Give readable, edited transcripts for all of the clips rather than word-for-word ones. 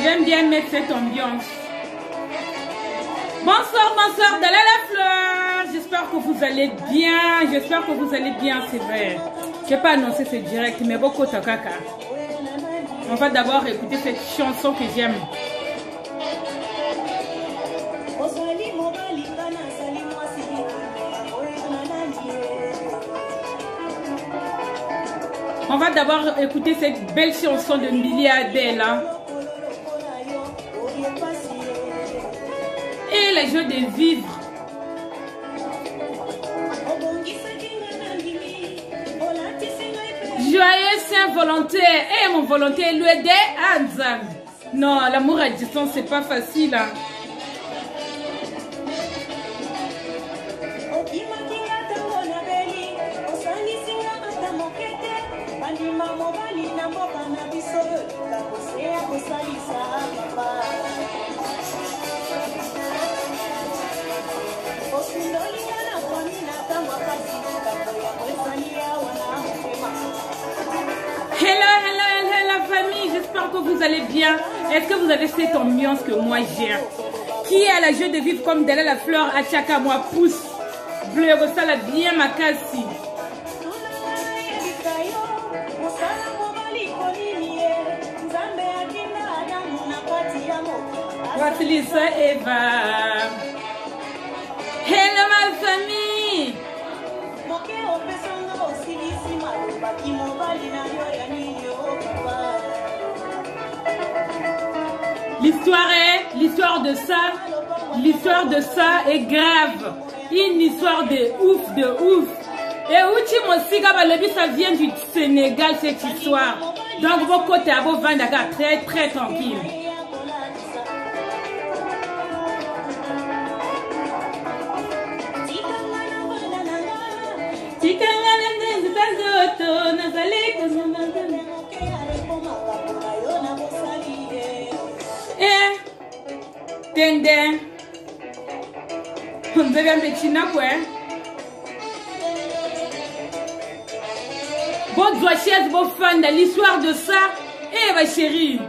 J'aime bien mettre cette ambiance. Bonsoir, bonsoir, Dalala Fleur. J'espère que vous allez bien. J'espère que vous allez bien, c'est vrai. Je n'ai pas annoncé ce direct, mais beaucoup takaka. On va d'abord écouter cette chanson que j'aime. On va d'abord écouter cette belle chanson de Milly Adela. Et la joie de vivre. Joyeux Saint-Volontaire. Et mon volontaire, lui est des Anzam. Non, l'amour à distance, c'est pas facile. Hein. Hello famille, j'espère que vous allez bien. Est-ce que vous avez cette ambiance que moi j'ai? Qui a la joie de vivre comme Dalala Fleur à Chaka, moi pousse bleu, ça la bien ma cassi. Eva. Hello ma famille. L'histoire de ça est grave. Une histoire de ouf, de ouf. Et Uchi Mosiga Balobi, ça vient du Sénégal cette histoire. Donc vos côtés à vos Vandaga très très tranquille. Tende. On devait un petit quoi. Bon dossier, bon fan de l'histoire de ça. Eh ma chérie.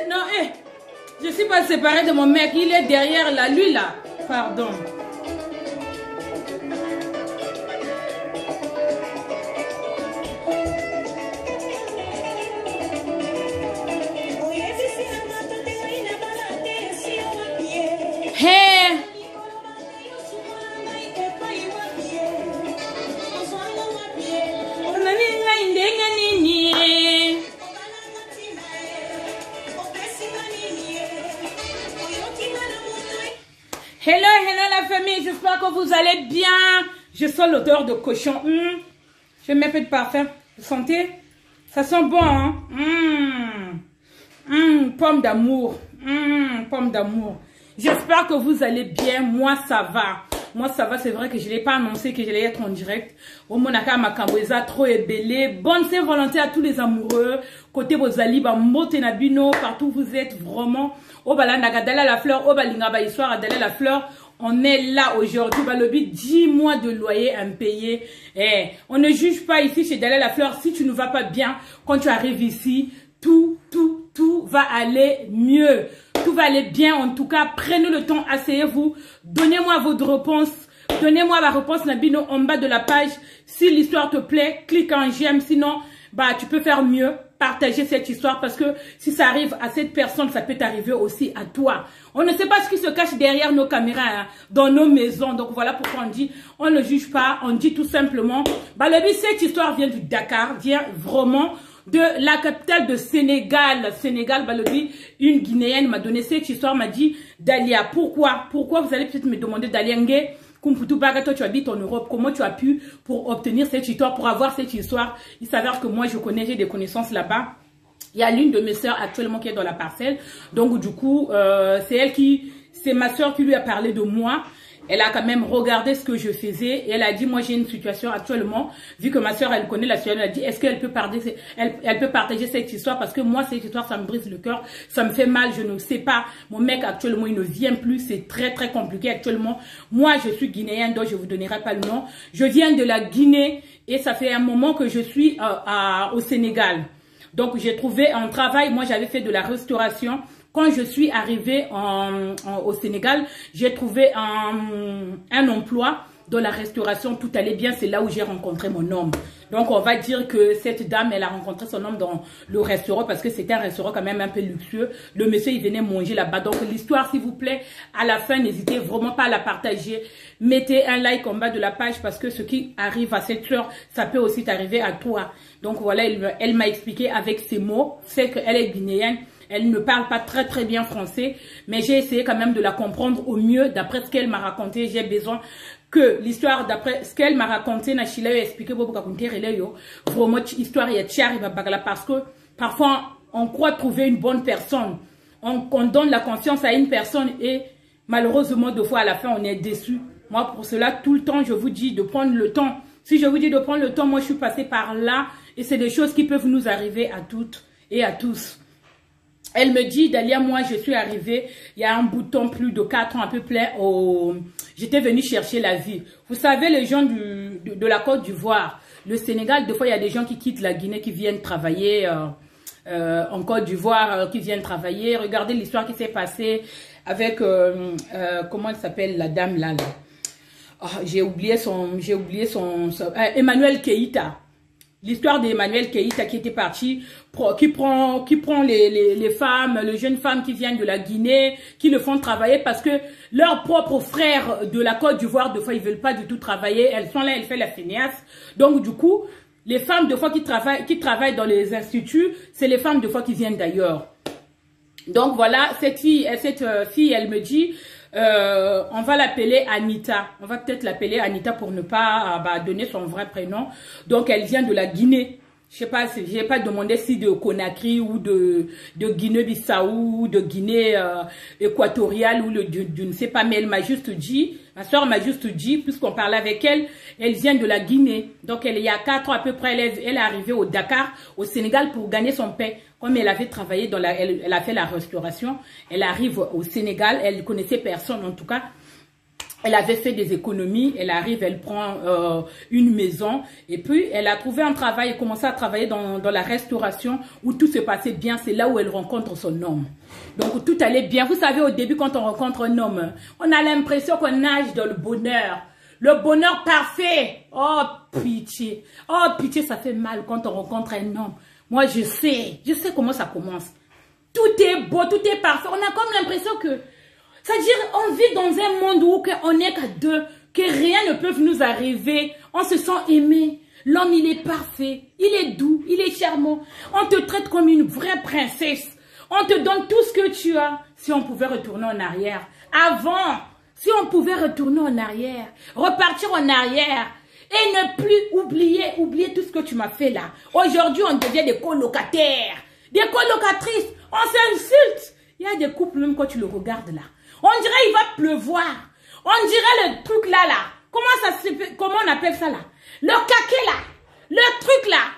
Non, je suis pas séparée de mon mec. Il est derrière là, lui là. Pardon. Hey. Hello la famille, j'espère que vous allez bien. Je sens l'odeur de cochon. Je mets un peu de parfum. Vous sentez? Ça sent bon, hein? Pomme d'amour. Pomme d'amour. J'espère que vous allez bien. Moi, ça va. Moi, ça va. C'est vrai que je ne l'ai pas annoncé que j'allais être en direct. Au Monaka, Makamboueza, trop ébélé. Bonne Saint-Valentin à tous les amoureux. Côté Bozali, Motenabino, partout où vous êtes vraiment. Au Balanaga, Dalala Fleur, au Balingaba, histoire à Dalala Fleur. On est là aujourd'hui. Balobi, 10 mois de loyer impayé. On ne juge pas ici chez Dalala Fleur. Si tu ne vas pas bien, quand tu arrives ici, tout va aller mieux. Tout va aller bien. En tout cas, prenez le temps, asseyez-vous. Donnez-moi votre réponse. Donnez-moi la réponse, Nabino, en bas de la page. Si l'histoire te plaît, clique en j'aime. Sinon, tu peux faire mieux. Partager cette histoire parce que si ça arrive à cette personne, ça peut t'arriver aussi à toi. On ne sait pas ce qui se cache derrière nos caméras, hein, dans nos maisons. Donc voilà pourquoi on dit, on ne juge pas. On dit tout simplement, Balobi, cette histoire vient du Dakar, vient vraiment de la capitale de Sénégal. Sénégal, Balobi, une Guinéenne m'a donné cette histoire, m'a dit, Dalia, pourquoi vous allez peut-être me demander, Daliangue, Kumputu Baga, toi tu habites en Europe, comment tu as pu pour obtenir cette histoire, pour avoir cette histoire? Il s'avère que moi je connais, j'ai des connaissances là-bas. Il y a l'une de mes sœurs actuellement qui est dans la parcelle. Donc du coup, c'est ma sœur qui lui a parlé de moi. Elle a quand même regardé ce que je faisais et elle a dit, moi j'ai une situation actuellement, vu que ma soeur elle connaît la situation, elle a dit, est-ce qu'elle peut partager, elle peut partager cette histoire parce que moi cette histoire ça me brise le cœur, ça me fait mal, je ne sais pas, mon mec actuellement il ne vient plus, c'est très très compliqué actuellement. Moi je suis guinéenne donc je vous donnerai pas le nom, je viens de la Guinée et ça fait un moment que je suis au Sénégal. Donc j'ai trouvé un travail, moi j'avais fait de la restauration. Quand je suis arrivée au Sénégal, j'ai trouvé un emploi dans la restauration, tout allait bien, c'est là où j'ai rencontré mon homme. Donc on va dire que cette dame, elle a rencontré son homme dans le restaurant parce que c'était un restaurant quand même un peu luxueux. Le monsieur, il venait manger là-bas. Donc l'histoire, s'il vous plaît, à la fin, n'hésitez vraiment pas à la partager. Mettez un like en bas de la page parce que ce qui arrive à cette soeur, ça peut aussi t'arriver à toi. Donc voilà, elle m'a expliqué avec ses mots, c'est qu'elle est guinéenne. Elle ne parle pas très très bien français, mais j'ai essayé quand même de la comprendre au mieux d'après ce qu'elle m'a raconté. J'ai besoin que l'histoire d'après ce qu'elle m'a raconté, Nachila a expliqué vraiment histoire parce que parfois on croit trouver une bonne personne, on donne la confiance à une personne et malheureusement deux fois à la fin on est déçu. Moi pour cela tout le temps je vous dis de prendre le temps. Si je vous dis de prendre le temps, moi je suis passée par là et c'est des choses qui peuvent nous arriver à toutes et à tous. Elle me dit, Dalia, moi, je suis arrivée, il y a un bout de temps, plus de 4 ans à peu près, j'étais venue chercher la vie. Vous savez, les gens de la Côte d'Ivoire, le Sénégal, des fois, il y a des gens qui quittent la Guinée, qui viennent travailler en Côte d'Ivoire, qui viennent travailler. Regardez l'histoire qui s'est passée avec, comment elle s'appelle, la dame là. Oh, j'ai oublié son Emmanuel Keïta. L'histoire d'Emmanuel Keïta qui était parti, qui prend les femmes, les jeunes femmes qui viennent de la Guinée, qui le font travailler parce que leurs propres frères de la Côte d'Ivoire, de fois, ils veulent pas du tout travailler. Elles sont là, elles font la feignasse. Donc, du coup, les femmes, de fois, qui travaillent dans les instituts, c'est les femmes, de fois, qui viennent d'ailleurs. Donc, voilà, cette fille, elle me dit, on va l'appeler Anita. On va peut-être l'appeler Anita pour ne pas donner son vrai prénom. Donc, elle vient de la Guinée. Je sais pas, j'ai pas demandé si de Conakry ou de Guinée-Bissau ou de Guinée équatoriale ou je ne sais pas, mais elle m'a juste dit, ma soeur m'a juste dit, puisqu'on parlait avec elle, elle vient de la Guinée. Donc, il y a 4 ans à peu près, elle est arrivée au Dakar, au Sénégal pour gagner son pain. Comme elle avait travaillé elle a fait la restauration, elle arrive au Sénégal, elle connaissait personne en tout cas. Elle avait fait des économies, elle arrive, elle prend une maison et puis elle a trouvé un travail, elle commençait à travailler dans la restauration où tout se passait bien. C'est là où elle rencontre son homme. Donc tout allait bien. Vous savez, au début, quand on rencontre un homme, on a l'impression qu'on nage dans le bonheur. Le bonheur parfait. Oh pitié. Oh pitié, ça fait mal quand on rencontre un homme. Moi, je sais comment ça commence. Tout est beau, tout est parfait. On a comme l'impression que... C'est-à-dire, on vit dans un monde où on n'est qu'à deux, que rien ne peut nous arriver. On se sent aimé. L'homme, il est parfait. Il est doux. Il est charmant. On te traite comme une vraie princesse. On te donne tout ce que tu as. Si on pouvait retourner en arrière. Avant, si on pouvait retourner en arrière. Repartir en arrière. Et ne plus oublier tout ce que tu m'as fait là. Aujourd'hui, on devient des colocataires. Des colocatrices. On s'insulte. Il y a des couples, même quand tu le regardes là. On dirait il va pleuvoir. On dirait le truc là. Comment on appelle ça là? Le caquet là. Le truc là.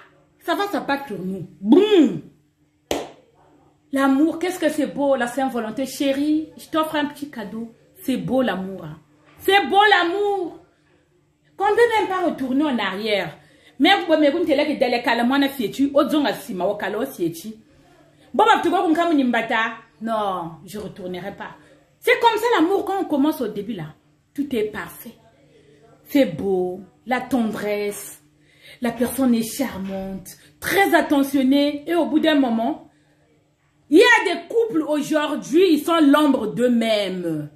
Ça va s'abattre sur nous. Boum. L'amour, qu'est-ce que c'est beau, la Saint-Valentin. Chérie, je t'offre un petit cadeau. C'est beau l'amour. Hein. C'est beau l'amour. Qu'on ne peut même pas retourner en arrière. Mais vous pouvez me dire que dans les calmes, on a fait tu. Non, je ne retournerai pas. C'est comme ça l'amour quand on commence au début là. Tout est parfait. C'est beau, la tendresse, la personne est charmante, très attentionnée et au bout d'un moment, il y a des couples aujourd'hui, ils sont l'ombre d'eux-mêmes.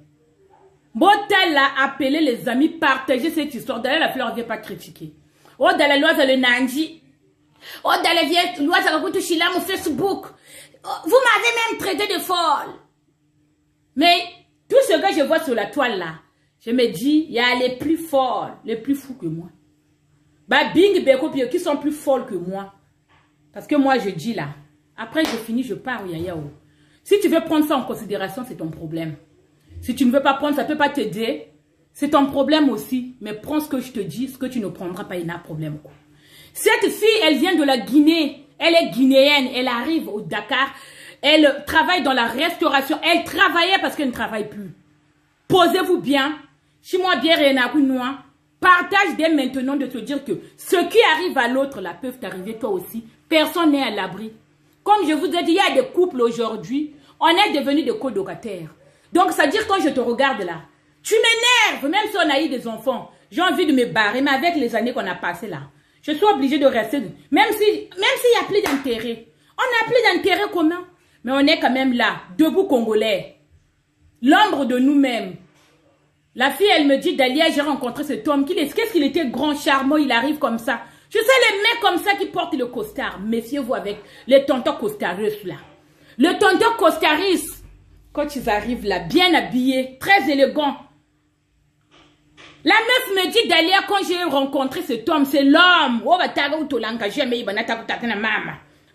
Botel a appelé les amis, partager cette histoire. D'ailleurs, la fleur ne vient pas critiquer. Oh, dans la loi, le Nandi. Oh, dans la vieille loi, ça va mon Facebook. Vous m'avez même traité de folle. Mais tout ce que je vois sur la toile là, je me dis, il y a les plus folles, les plus fous que moi. Bah, Bing, Beko, qui sont plus folles que moi. Parce que moi, je dis là, après je finis, je pars au Yaya. Si tu veux prendre ça en considération, c'est ton problème. Si tu ne veux pas prendre, ça ne peut pas t'aider. c'est ton problème aussi. Mais prends ce que je te dis, ce que tu ne prendras pas, il n'y a pas de problème. Quoi. Cette fille, elle vient de la Guinée. Elle est guinéenne. Elle arrive au Dakar. Elle travaille dans la restauration. Elle travaillait parce qu'elle ne travaille plus. Posez-vous bien. Chez-moi, bien, rien. Partage dès maintenant de te dire que ce qui arrive à l'autre, là, peuvent t'arriver toi aussi. Personne n'est à l'abri. Comme je vous ai dit, il y a des couples aujourd'hui. On est devenus des colocataires. Donc, ça veut dire quand je te regarde là, tu m'énerves, même si on a eu des enfants. J'ai envie de me barrer, mais avec les années qu'on a passées là, je suis obligée de rester. Même s'il y a plus d'intérêt. On n'a plus d'intérêt commun. Mais on est quand même là, debout Congolais. L'ombre de nous-mêmes. La fille, elle me dit, Dalia, j'ai rencontré cet homme. Qu'est-ce qu'il était grand, charmant, il arrive comme ça. Je sais les mecs comme ça qui portent le costard. Méfiez-vous avec les tontons costaristes là. Le tonton costariste, quand ils arrivent là, bien habillés, très élégants. La meuf me dit, Dalia, quand j'ai rencontré cet homme, c'est l'homme.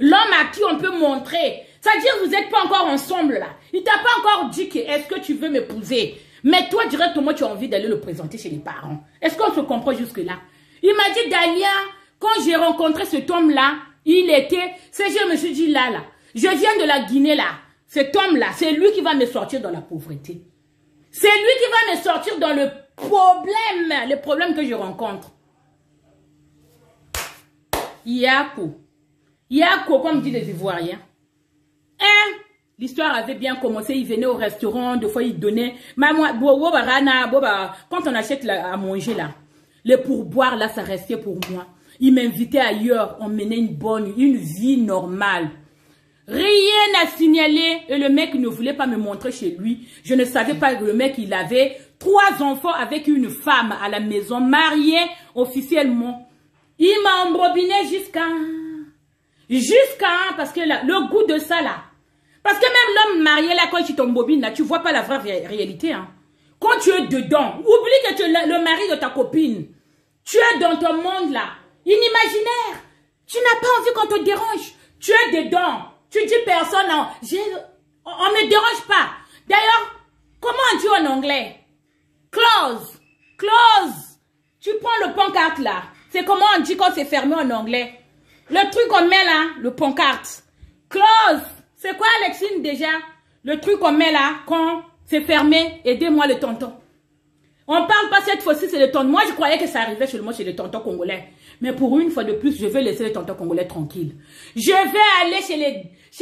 L'homme à qui on peut montrer. C'est-à-dire que vous n'êtes pas encore ensemble là. Il t'a pas encore dit que est-ce que tu veux m'épouser. Mais toi, directement, tu as envie d'aller le présenter chez les parents. Est-ce qu'on se comprend jusque-là? Il m'a dit, Dalia, quand j'ai rencontré cet homme-là, il était... Je me suis dit, là, je viens de la Guinée, là. Cet homme-là, c'est lui qui va me sortir dans la pauvreté. C'est lui qui va me sortir dans le problème que je rencontre. Yako, comme disent les Ivoiriens. L'histoire avait bien commencé, il venait au restaurant, deux fois il donnait. Quand on achète à manger là, les pourboires là, ça restait pour moi. Il m'invitait ailleurs, on menait une vie normale. Rien à signaler et le mec ne voulait pas me montrer chez lui. Je ne savais pas que le mec, il avait 3 enfants avec une femme à la maison, marié officiellement. Il m'a embrobiné jusqu'à... parce que là, le goût de ça là. Parce que même l'homme marié là, quand tu t'embobines là, tu vois pas la vraie réalité. Hein. Quand tu es dedans, oublie que tu es le mari de ta copine. Tu es dans ton monde là, inimaginaire. Tu n'as pas envie qu'on te dérange. Tu es dedans. Tu dis personne, non, on ne me dérange pas. D'ailleurs, comment on dit en anglais? Close. Tu prends le pancarte là. C'est comment on dit quand c'est fermé en anglais. Le truc qu'on met là, le pancarte. Close. C'est quoi Alexine déjà? Le truc qu'on met là, quand c'est fermé, aidez-moi le tonton. On ne parle pas cette fois-ci, c'est le tonton. Moi, je croyais que ça arrivait seulement chez les tontons congolais. Mais pour une fois de plus, je vais laisser les tontons congolais tranquilles. Je vais aller chez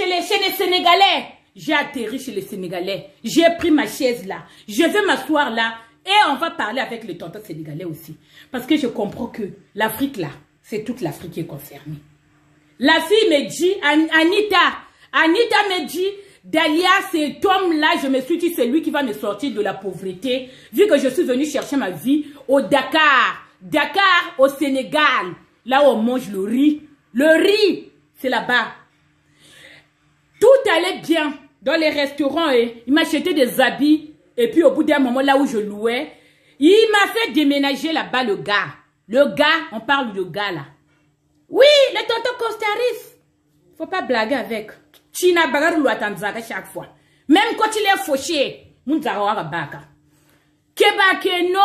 les Sénégalais. J'ai atterri chez les Sénégalais. J'ai pris ma chaise là. Je vais m'asseoir là. Et on va parler avec les tontons sénégalais aussi. Parce que je comprends que l'Afrique là, c'est toute l'Afrique qui est concernée. La fille me dit, Anita me dit, Dalia, cet homme-là, je me suis dit, c'est lui qui va me sortir de la pauvreté. Vu que je suis venue chercher ma vie au Dakar. Dakar, au Sénégal. Là où on mange le riz. Le riz, c'est là-bas. Tout allait bien dans les restaurants. Il m'achetait des habits. Et puis au bout d'un moment, là où je louais, il m'a fait déménager là-bas le gars. Le gars, on parle de gars là. Oui, le tonton Costaris. Faut pas blaguer avec. China bagarre ou attendre chaque fois. Même quand il est fauché, Mounzara baka. Keba ke no,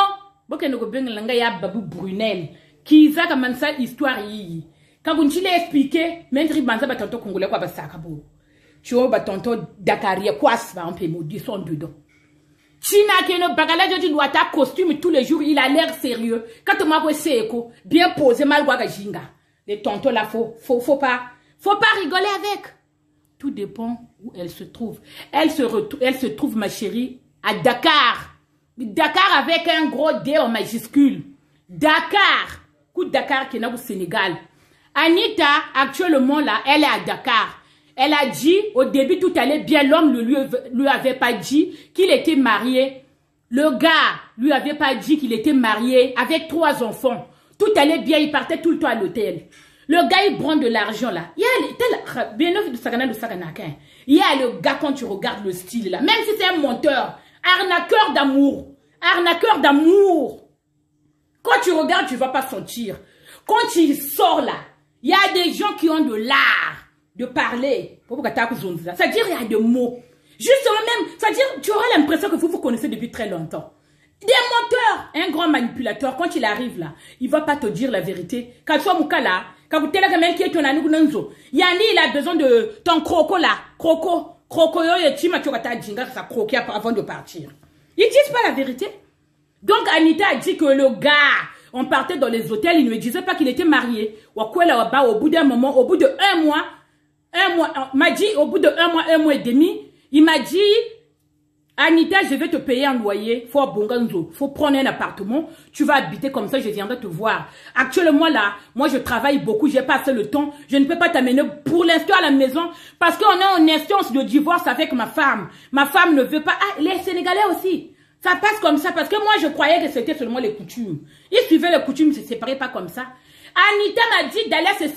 boke no gobenga langa ya babu Brunel. Qui ça comme ça histoire yi. Quand on t'y l'a expliqué, même si banza ba tonton congolais quoi ba saka bo. Tu vois ba tonton Dakaria quoi ça on peut maudire son dedans. China ke no bagala je doit ta costume tous les jours, il a l'air sérieux. Quand moi ko seko, bien posé mal wa jinga. Les tontons là faut pas rigoler avec. Tout dépend où elle se trouve. Elle se trouve, ma chérie, à Dakar. Dakar avec un gros D en majuscule. Dakar. Coup de Dakar qui est au Sénégal. Anita, actuellement là, elle est à Dakar. Elle a dit, au début, tout allait bien. L'homme ne lui avait pas dit qu'il était marié. Le gars lui avait pas dit qu'il était marié avec 3 enfants. Tout allait bien, il partait tout le temps à l'hôtel. Le gars, il prend de l'argent là. Il y a le gars quand tu regardes le style là. Même si c'est un menteur. Arnaqueur d'amour. Arnaqueur d'amour. Quand tu regardes, tu ne vas pas sentir. Quand il sort là, il y a des gens qui ont de l'art de parler. C'est-à-dire il y a des mots. Justement même, c'est-à-dire tu auras l'impression que vous vous connaissez depuis très longtemps. Des menteurs. Un grand manipulateur, quand il arrive là, il va pas te dire la vérité. Quand tu es là, quand tu es là, Yanni, il a besoin de ton croco là. Croco, tu m'as ça croquer avant de partir. Ils disent pas la vérité. Donc Anita a dit que le gars, on partait dans les hôtels, il ne me disait pas qu'il était marié. Au bout d'un moment, au bout de un mois, m'a dit, au bout de un mois et demi, il m'a dit, Anita, je vais te payer un loyer, faut prendre un appartement, tu vas habiter comme ça, je viendrai te voir. Actuellement là, moi je travaille beaucoup, j'ai pas assez le temps, je ne peux pas t'amener pour l'instant à la maison, parce qu'on est en instance de divorce avec ma femme. Ma femme ne veut pas, ah, les Sénégalais aussi. Ça passe comme ça, parce que moi, je croyais que c'était seulement les coutumes. Ils suivaient les coutumes, ils ne se séparaient pas comme ça. Anita m'a dit d'aller, c'est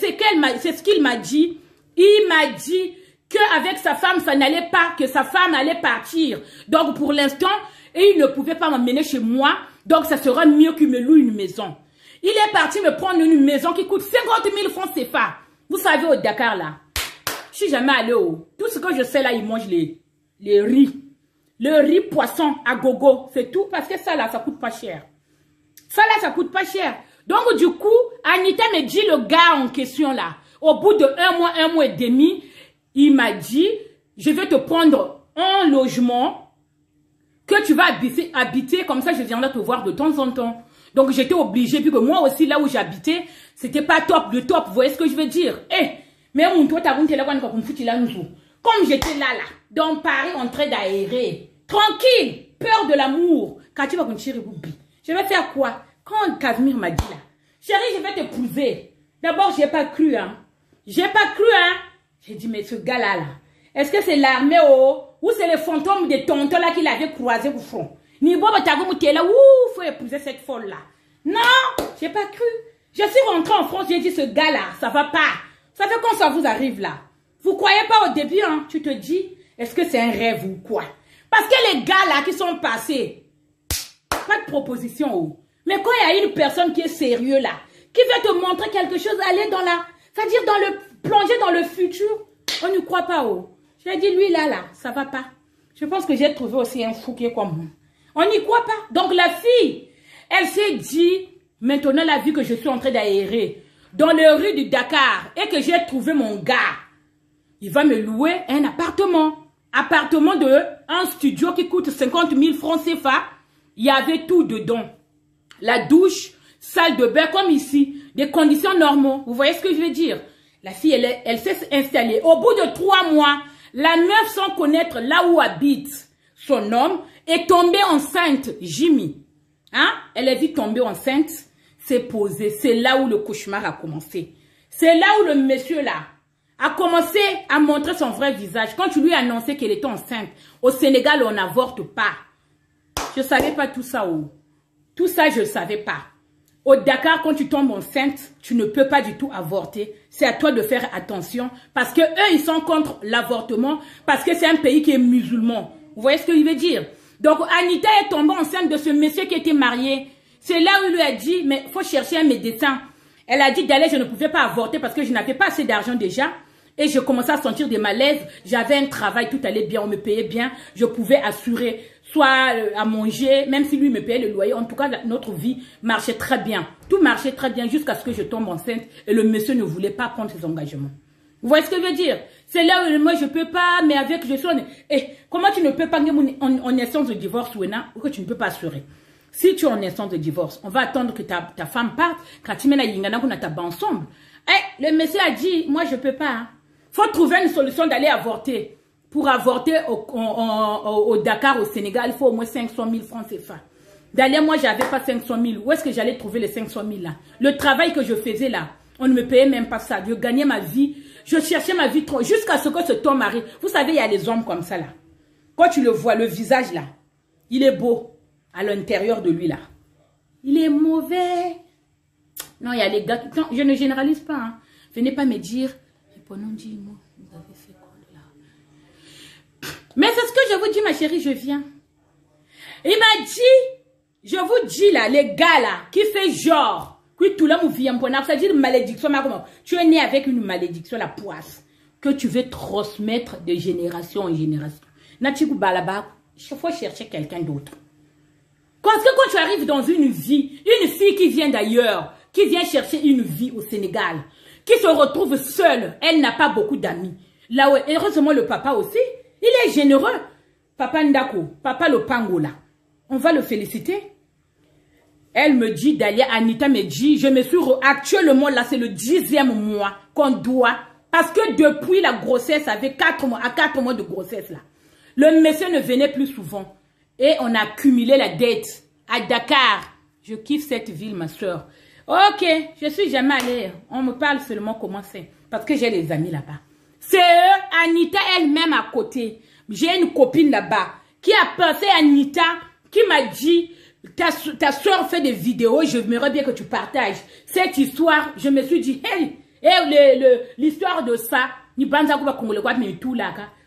ce qu'il m'a dit. Il m'a dit qu'avec sa femme, ça n'allait pas, que sa femme allait partir. Donc, pour l'instant, il ne pouvait pas m'emmener chez moi. Donc, ça sera mieux qu'il me loue une maison. Il est parti me prendre une maison qui coûte 50 000 francs CFA. Vous savez, au Dakar, là. Je suis jamais allé au... Tout ce que je sais, là, ils mangent les riz. Le riz poisson à gogo, c'est tout parce que ça là, ça coûte pas cher. Ça là, ça coûte pas cher. Donc du coup, Anita me dit le gars en question là, au bout de un mois et demi, il m'a dit, je vais te prendre un logement que tu vas habiter, comme ça je viendrai te voir de temps en temps. Donc j'étais obligée, puis que moi aussi là où j'habitais, c'était pas top de top, vous voyez ce que je veux dire? Eh, mais mon toi t'as là comme j'étais là, dans Paris en train d'aérer. Tranquille, peur de l'amour. Quand tu vas continuer, je vais faire quoi? Quand Casimir m'a dit là, chérie, je vais t'épouser. D'abord, j'ai pas cru, hein. J'ai pas cru, hein. J'ai dit, mais ce gars-là, là, est-ce que c'est l'armée, ou c'est les fantômes des tontons là qu'il avait croisé au front? Ni bon, t'es là, faut épouser cette folle-là. Non, j'ai pas cru. Je suis rentrée en France, j'ai dit, ce gars-là, ça va pas. Ça fait quand ça vous arrive là. Vous croyez pas au début, hein? Tu te dis, est-ce que c'est un rêve ou quoi? Parce que les gars là qui sont passés, pas de proposition. Oh. Mais quand il y a une personne qui est sérieux là, qui veut te montrer quelque chose, aller dans la, c'est-à-dire plonger dans le futur, on ne croit pas. Oh. J'ai dit lui là, ça va pas. Je pense que j'ai trouvé aussi un fou qui est comme moi. On n'y croit pas. Donc la fille, elle s'est dit, maintenant la vie que je suis en train d'aérer dans les rues du Dakar et que j'ai trouvé mon gars, il va me louer un appartement. Appartement de un studio qui coûte 50 000 francs CFA. Il y avait tout dedans. La douche, salle de bain comme ici. Des conditions normaux. Vous voyez ce que je veux dire? La fille, elle s'est installée. Au bout de 3 mois, la meuf sans connaître là où habite son homme est tombée enceinte. Jimmy. Hein? Elle est vite tombée enceinte. S'est posée. C'est là où le cauchemar a commencé. C'est là où le monsieur là a commencé à montrer son vrai visage. Quand tu lui as annoncé qu'elle était enceinte, au Sénégal, on n'avorte pas. Je ne savais pas tout ça. Oh. Tout ça, je ne savais pas. Au Dakar, quand tu tombes enceinte, tu ne peux pas du tout avorter. C'est à toi de faire attention. Parce que eux, ils sont contre l'avortement. Parce que c'est un pays qui est musulman. Vous voyez ce que je veux dire? Donc, Anita est tombée enceinte de ce monsieur qui était marié. C'est là où il lui a dit, mais il faut chercher un médecin. Elle a dit d'aller, je ne pouvais pas avorter parce que je n'avais pas assez d'argent déjà. Et je commençais à sentir des malaises. J'avais un travail, tout allait bien, on me payait bien. Je pouvais assurer soit à manger, même si lui me payait le loyer. En tout cas, notre vie marchait très bien. Tout marchait très bien jusqu'à ce que je tombe enceinte. Et le monsieur ne voulait pas prendre ses engagements. Vous voyez ce que je veux dire? C'est là où moi je ne peux pas, mais avec je suis... comment tu ne peux pas en instance de divorce ou que tu ne peux pas assurer? Si tu es en instance de divorce, on va attendre que ta femme parte. Quand tu mets la yingana, qu'on a ta ensemble. Le monsieur a dit, moi je ne peux pas. Hein. Faut trouver une solution d'aller avorter. Pour avorter au Dakar, au Sénégal, il faut au moins 500 000 francs CFA. D'ailleurs, moi, j'avais pas 500 000. Où est-ce que j'allais trouver les 500 000 là? Le travail que je faisais là, on ne me payait même pas ça. Je gagnais ma vie. Je cherchais ma vie trop. Jusqu'à ce que ce homme arrive. Vous savez, il y a des hommes comme ça là. Quand tu le vois, le visage là, il est beau à l'intérieur de lui là. Il est mauvais. Non, il y a les gars. Non, je ne généralise pas. Hein. Venez pas me dire. Mais c'est ce que je vous dis, ma chérie, je viens. Il m'a dit, je vous dis là, les gars là, qui fait genre, que tout le monde vient pour ça dit malédiction, tu es né avec une malédiction, la poisse, que tu veux transmettre de génération en génération. Il faut chercher quelqu'un d'autre. Parce que quand tu arrives dans une fille qui vient d'ailleurs, qui vient chercher une vie au Sénégal, qui se retrouve seule, elle n'a pas beaucoup d'amis. Là où, heureusement, le papa aussi, il est généreux. Papa Ndako, papa Lopangola, on va le féliciter. Elle me dit, Dalia, Anita me dit, je me suis, actuellement là, c'est le 10e mois qu'on doit, parce que depuis la grossesse, avec 4 mois de grossesse là, le monsieur ne venait plus souvent. Et on a accumulé la dette à Dakar. Je kiffe cette ville, ma soeur. Ok, je suis jamais allée. On me parle seulement comment c'est. Parce que j'ai les amis là-bas. C'est eux, Anita elle-même à côté. J'ai une copine là-bas qui a pensé à Anita, qui m'a dit, ta soeur fait des vidéos, j'aimerais bien que tu partages cette histoire. Je me suis dit, hey, l'histoire de ça,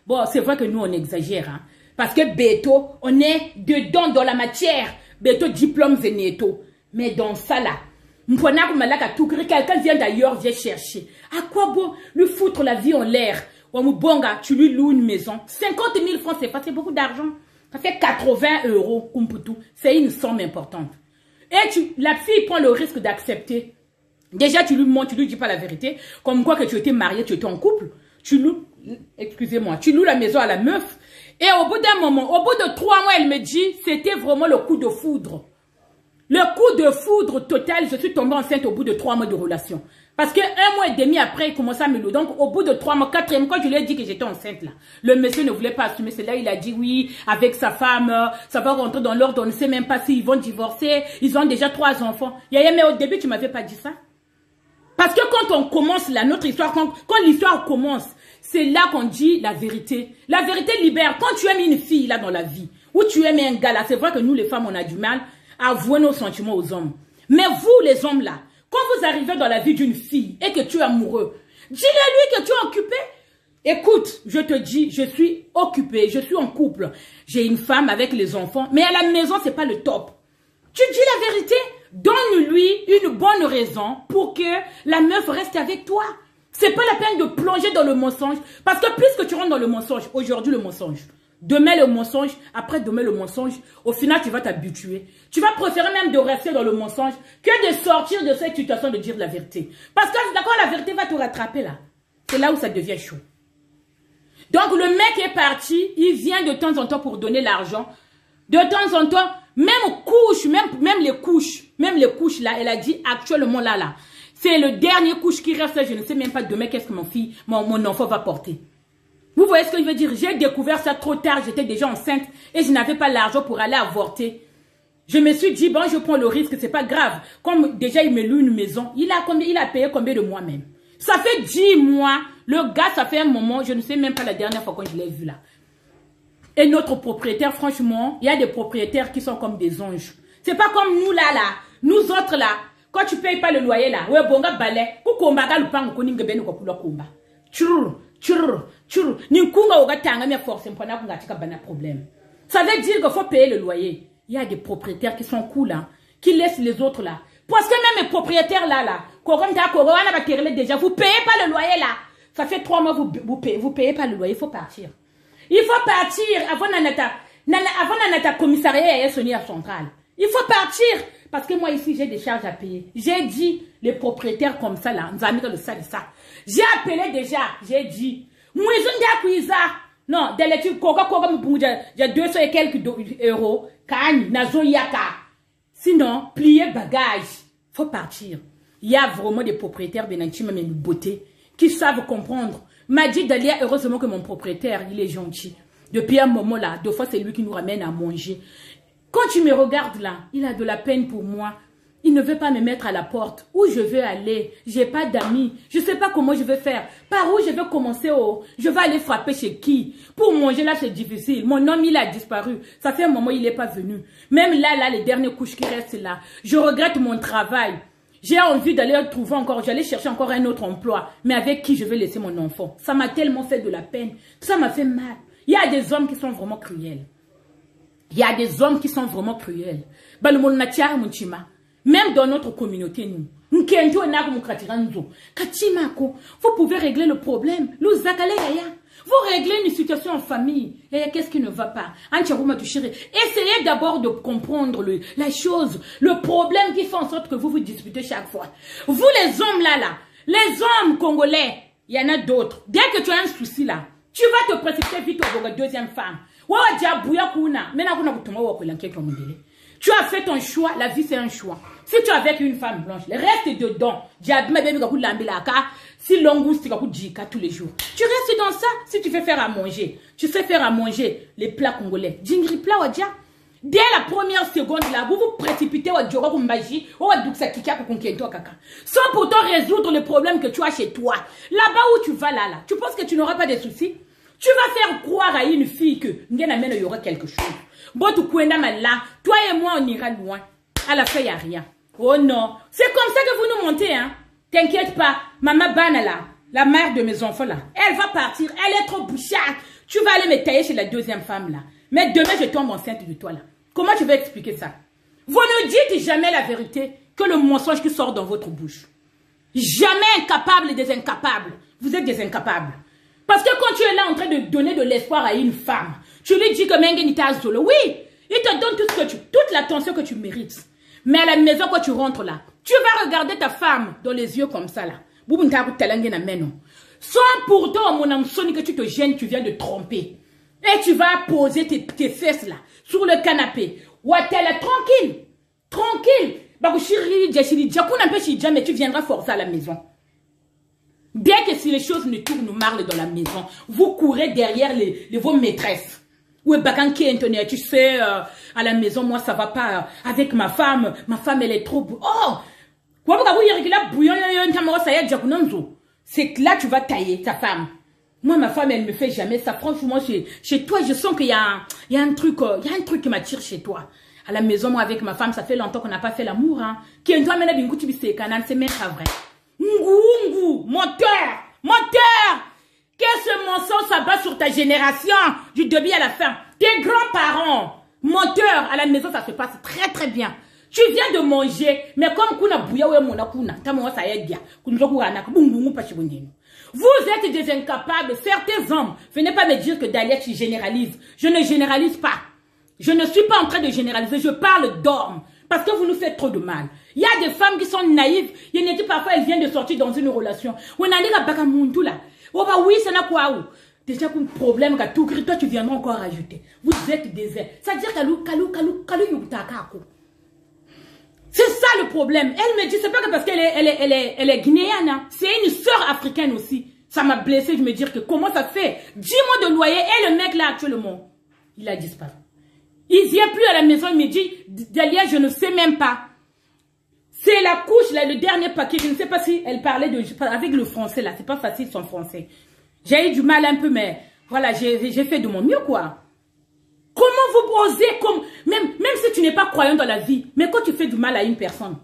bon, c'est vrai que nous, on exagère. Hein, parce que Beto, on est dedans dans la matière. Beto, diplôme Veneto. Mais dans ça là, quelqu'un vient d'ailleurs, vient chercher. À quoi bon lui foutre la vie en l'air? Bonga, tu lui loues une maison. 50 000 francs, c'est beaucoup d'argent. Ça fait 80 €, Kumputu. C'est une somme importante. Et la fille prend le risque d'accepter. Déjà, tu lui mens, tu lui dis pas la vérité. Comme quoi que tu étais marié, tu étais en couple. Tu loues, excusez-moi, tu loues la maison à la meuf. Et au bout d'un moment, au bout de 3 mois, elle me dit, c'était vraiment le coup de foudre. Le coup de foudre total, je suis tombée enceinte au bout de 3 mois de relation. Parce que 1 mois et demi après, il commençait à me louer. Donc, au bout de 3 mois, 4e, quand je lui ai dit que j'étais enceinte, là, le monsieur ne voulait pas assumer. C'est là, il a dit oui, avec sa femme, ça va rentrer dans l'ordre. On ne sait même pas s'ils vont divorcer. Ils ont déjà 3 enfants. Yaya, mais au début, tu ne m'avais pas dit ça. Parce que quand on commence là, notre histoire, quand l'histoire commence, c'est là qu'on dit la vérité. La vérité libère. Quand tu aimes une fille là dans la vie, ou tu aimes un gars là, c'est vrai que nous les femmes, on a du mal à avouer nos sentiments aux hommes. Mais vous les hommes là, quand vous arrivez dans la vie d'une fille et que tu es amoureux, dis-le lui que tu es occupé. Écoute, je te dis, je suis occupée, je suis en couple. J'ai une femme avec les enfants, mais à la maison, c'est pas le top. Tu dis la vérité, donne-lui une bonne raison pour que la meuf reste avec toi. C'est pas la peine de plonger dans le mensonge. Parce que plus que tu rentres dans le mensonge, aujourd'hui le mensonge, demain le mensonge, après demain le mensonge, au final tu vas t'habituer. Tu vas préférer même de rester dans le mensonge que de sortir de cette situation de dire la vérité. Parce que d'accord, la vérité va te rattraper là. C'est là où ça devient chaud. Donc le mec est parti, il vient de temps en temps pour donner l'argent. De temps en temps, même les couches là, elle a dit actuellement là. C'est le dernier couche qui reste, je ne sais même pas demain qu'est-ce que mon enfant va porter. Vous voyez ce que je veux dire? J'ai découvert ça trop tard, j'étais déjà enceinte et je n'avais pas l'argent pour aller avorter. Je me suis dit, bon, je prends le risque, c'est pas grave. Comme déjà il me loue une maison, il a payé combien de mois même? Ça fait 10 mois, le gars, ça fait un moment, je ne sais même pas la dernière fois quand je l'ai vu là. Et notre propriétaire, franchement, il y a des propriétaires qui sont comme des anges. C'est pas comme nous là, nous autres là, quand tu payes pas le loyer là, ouais, bonga balai, kukomba ga lupango koninga beno ko pula komba. Churur, ninkunga oga tanga me force mpona kunga tika bana problème. Ça veut dire qu'il faut payer le loyer. Il y a des propriétaires qui sont cool là, qui laissent les autres là. Parce que même les propriétaires là, déjà, vous payez pas le loyer là. Ça fait 3 mois, vous payez pas le loyer, il faut partir. Il faut partir avant notre commissariat et Sonia centrale. Il faut partir. Parce que moi ici, j'ai des charges à payer. J'ai dit, les propriétaires comme ça là, nous avons le ça. J'ai appelé déjà, j'ai dit, non, dans l'étude, j'ai 200 et quelques euros. Sinon, plier bagage. Faut partir. Il y a vraiment des propriétaires Benanchima mais de beauté qui savent comprendre. M'a dit Dalia, heureusement que mon propriétaire, il est gentil. Depuis un moment là, 2 fois c'est lui qui nous ramène à manger. Quand tu me regardes là, il a de la peine pour moi. Il ne veut pas me mettre à la porte. Où je veux aller? J'ai pas d'amis. Je sais pas comment je vais faire. Par où je vais commencer? Je vais aller frapper chez qui? Pour manger là, c'est difficile. Mon homme, il a disparu. Ça fait un moment, il n'est pas venu. Même là, les dernières couches qui restent là. Je regrette mon travail. J'ai envie d'aller trouver encore, j'allais chercher encore un autre emploi. Mais avec qui je vais laisser mon enfant? Ça m'a tellement fait de la peine. Ça m'a fait mal. Il y a des hommes qui sont vraiment cruels. Il y a des hommes qui sont vraiment cruels. Même dans notre communauté, nous. Vous pouvez régler le problème. Vous réglez une situation en famille. Et qu'est-ce qui ne va pas? Essayez d'abord de comprendre la chose, le problème qui fait en sorte que vous vous disputez chaque fois. Vous les hommes là, les hommes congolais, il y en a d'autres. Dès que tu as un souci là, tu vas te précipiter vite au la deuxième femme. Tu as fait ton choix, la vie c'est un choix. Si tu es avec une femme blanche, reste dedans. Si l'angouste tous les jours. Tu restes dans ça. Si tu fais faire à manger, tu fais faire à manger les plats congolais. Djingri plat wadja. Dès la première seconde là, vous vous précipitez au djoro kumbaji, au aduksa kika kukunkiento kaka. Sans pourtant résoudre le problème que tu as chez toi. Là-bas où tu vas là, tu penses que tu n'auras pas de soucis? Tu vas faire croire à une fille que il y aura quelque chose. Bon, tu là, toi et moi on ira loin. À la fin, il n'y a rien. Oh non. C'est comme ça que vous nous montez, hein. T'inquiète pas. Maman Banala, la mère de mes enfants là, elle va partir. Elle est trop bouchard. Tu vas aller me tailler chez la deuxième femme là. Mais demain, je tombe enceinte de toi là. Comment tu vas expliquer ça? Vous ne dites jamais la vérité que le mensonge qui sort dans votre bouche. Jamais incapable des incapables. Vous êtes des incapables. Parce que quand tu es là en train de donner de l'espoir à une femme, tu lui dis que Mengenita Zolo, oui, il te donne toute l'attention que tu mérites. Mais à la maison, quand tu rentres là, tu vas regarder ta femme dans les yeux comme ça là. Sans pourtant, mon âme sonne que tu te gênes, tu viens de tromper. Et tu vas poser tes fesses là, sur le canapé. Ouatela, tranquille. Tranquille. Mais tu viendras forcer à la maison. Dès que si les choses ne tournent mal dans la maison, vous courez derrière vos maîtresses. Oui, tu sais, à la maison, moi, ça va pas avec ma femme elle est trop... Oh! C'est que là, tu vas tailler ta femme. Moi, ma femme, elle me fait jamais ça. Franchement, chez toi, je sens qu'il y a un truc qui m'attire chez toi. À la maison, moi, avec ma femme, ça fait longtemps qu'on n'a pas fait l'amour, hein. C'est même pas vrai. Ngou, menteur! Qu'est-ce mensonge ça bat sur ta génération, du début à la fin? Tes grands-parents, menteurs, à la maison, ça se passe très très bien. Tu viens de manger, mais comme kuna bouya ou mona kuna, tamo ça y est bien. Vous êtes des incapables, certains hommes. Venez pas me dire que Dalia tu généralises. Je ne généralise pas. Je ne suis pas en train de généraliser, je parle d'hommes. Parce que vous nous faites trop de mal. Il y a des femmes qui sont naïves. Il y a des parfois elles viennent de sortir dans une relation. On a dit là. Oh bah oui, ça n'a quoi ou. Déjà qu'un problème que tout toi tu viendras encore rajouter. Vous êtes des airs. Ça veut dire kalou yutakako. C'est ça le problème. Elle me dit, c'est pas que parce qu'elle est guinéenne. Hein. C'est une sœur africaine aussi. Ça m'a blessé de me dire que comment ça fait 10 mois de loyer et le mec là actuellement, il a disparu. Il vient plus à la maison, il me dit, Dalia, je ne sais même pas. C'est la couche, là, le dernier paquet. Je ne sais pas si elle parlait avec le français, là. C'est pas facile son français. J'ai eu du mal un peu, mais voilà, j'ai fait de mon mieux, quoi. Comment vous osez, même si tu n'es pas croyant dans la vie, mais quand tu fais du mal à une personne,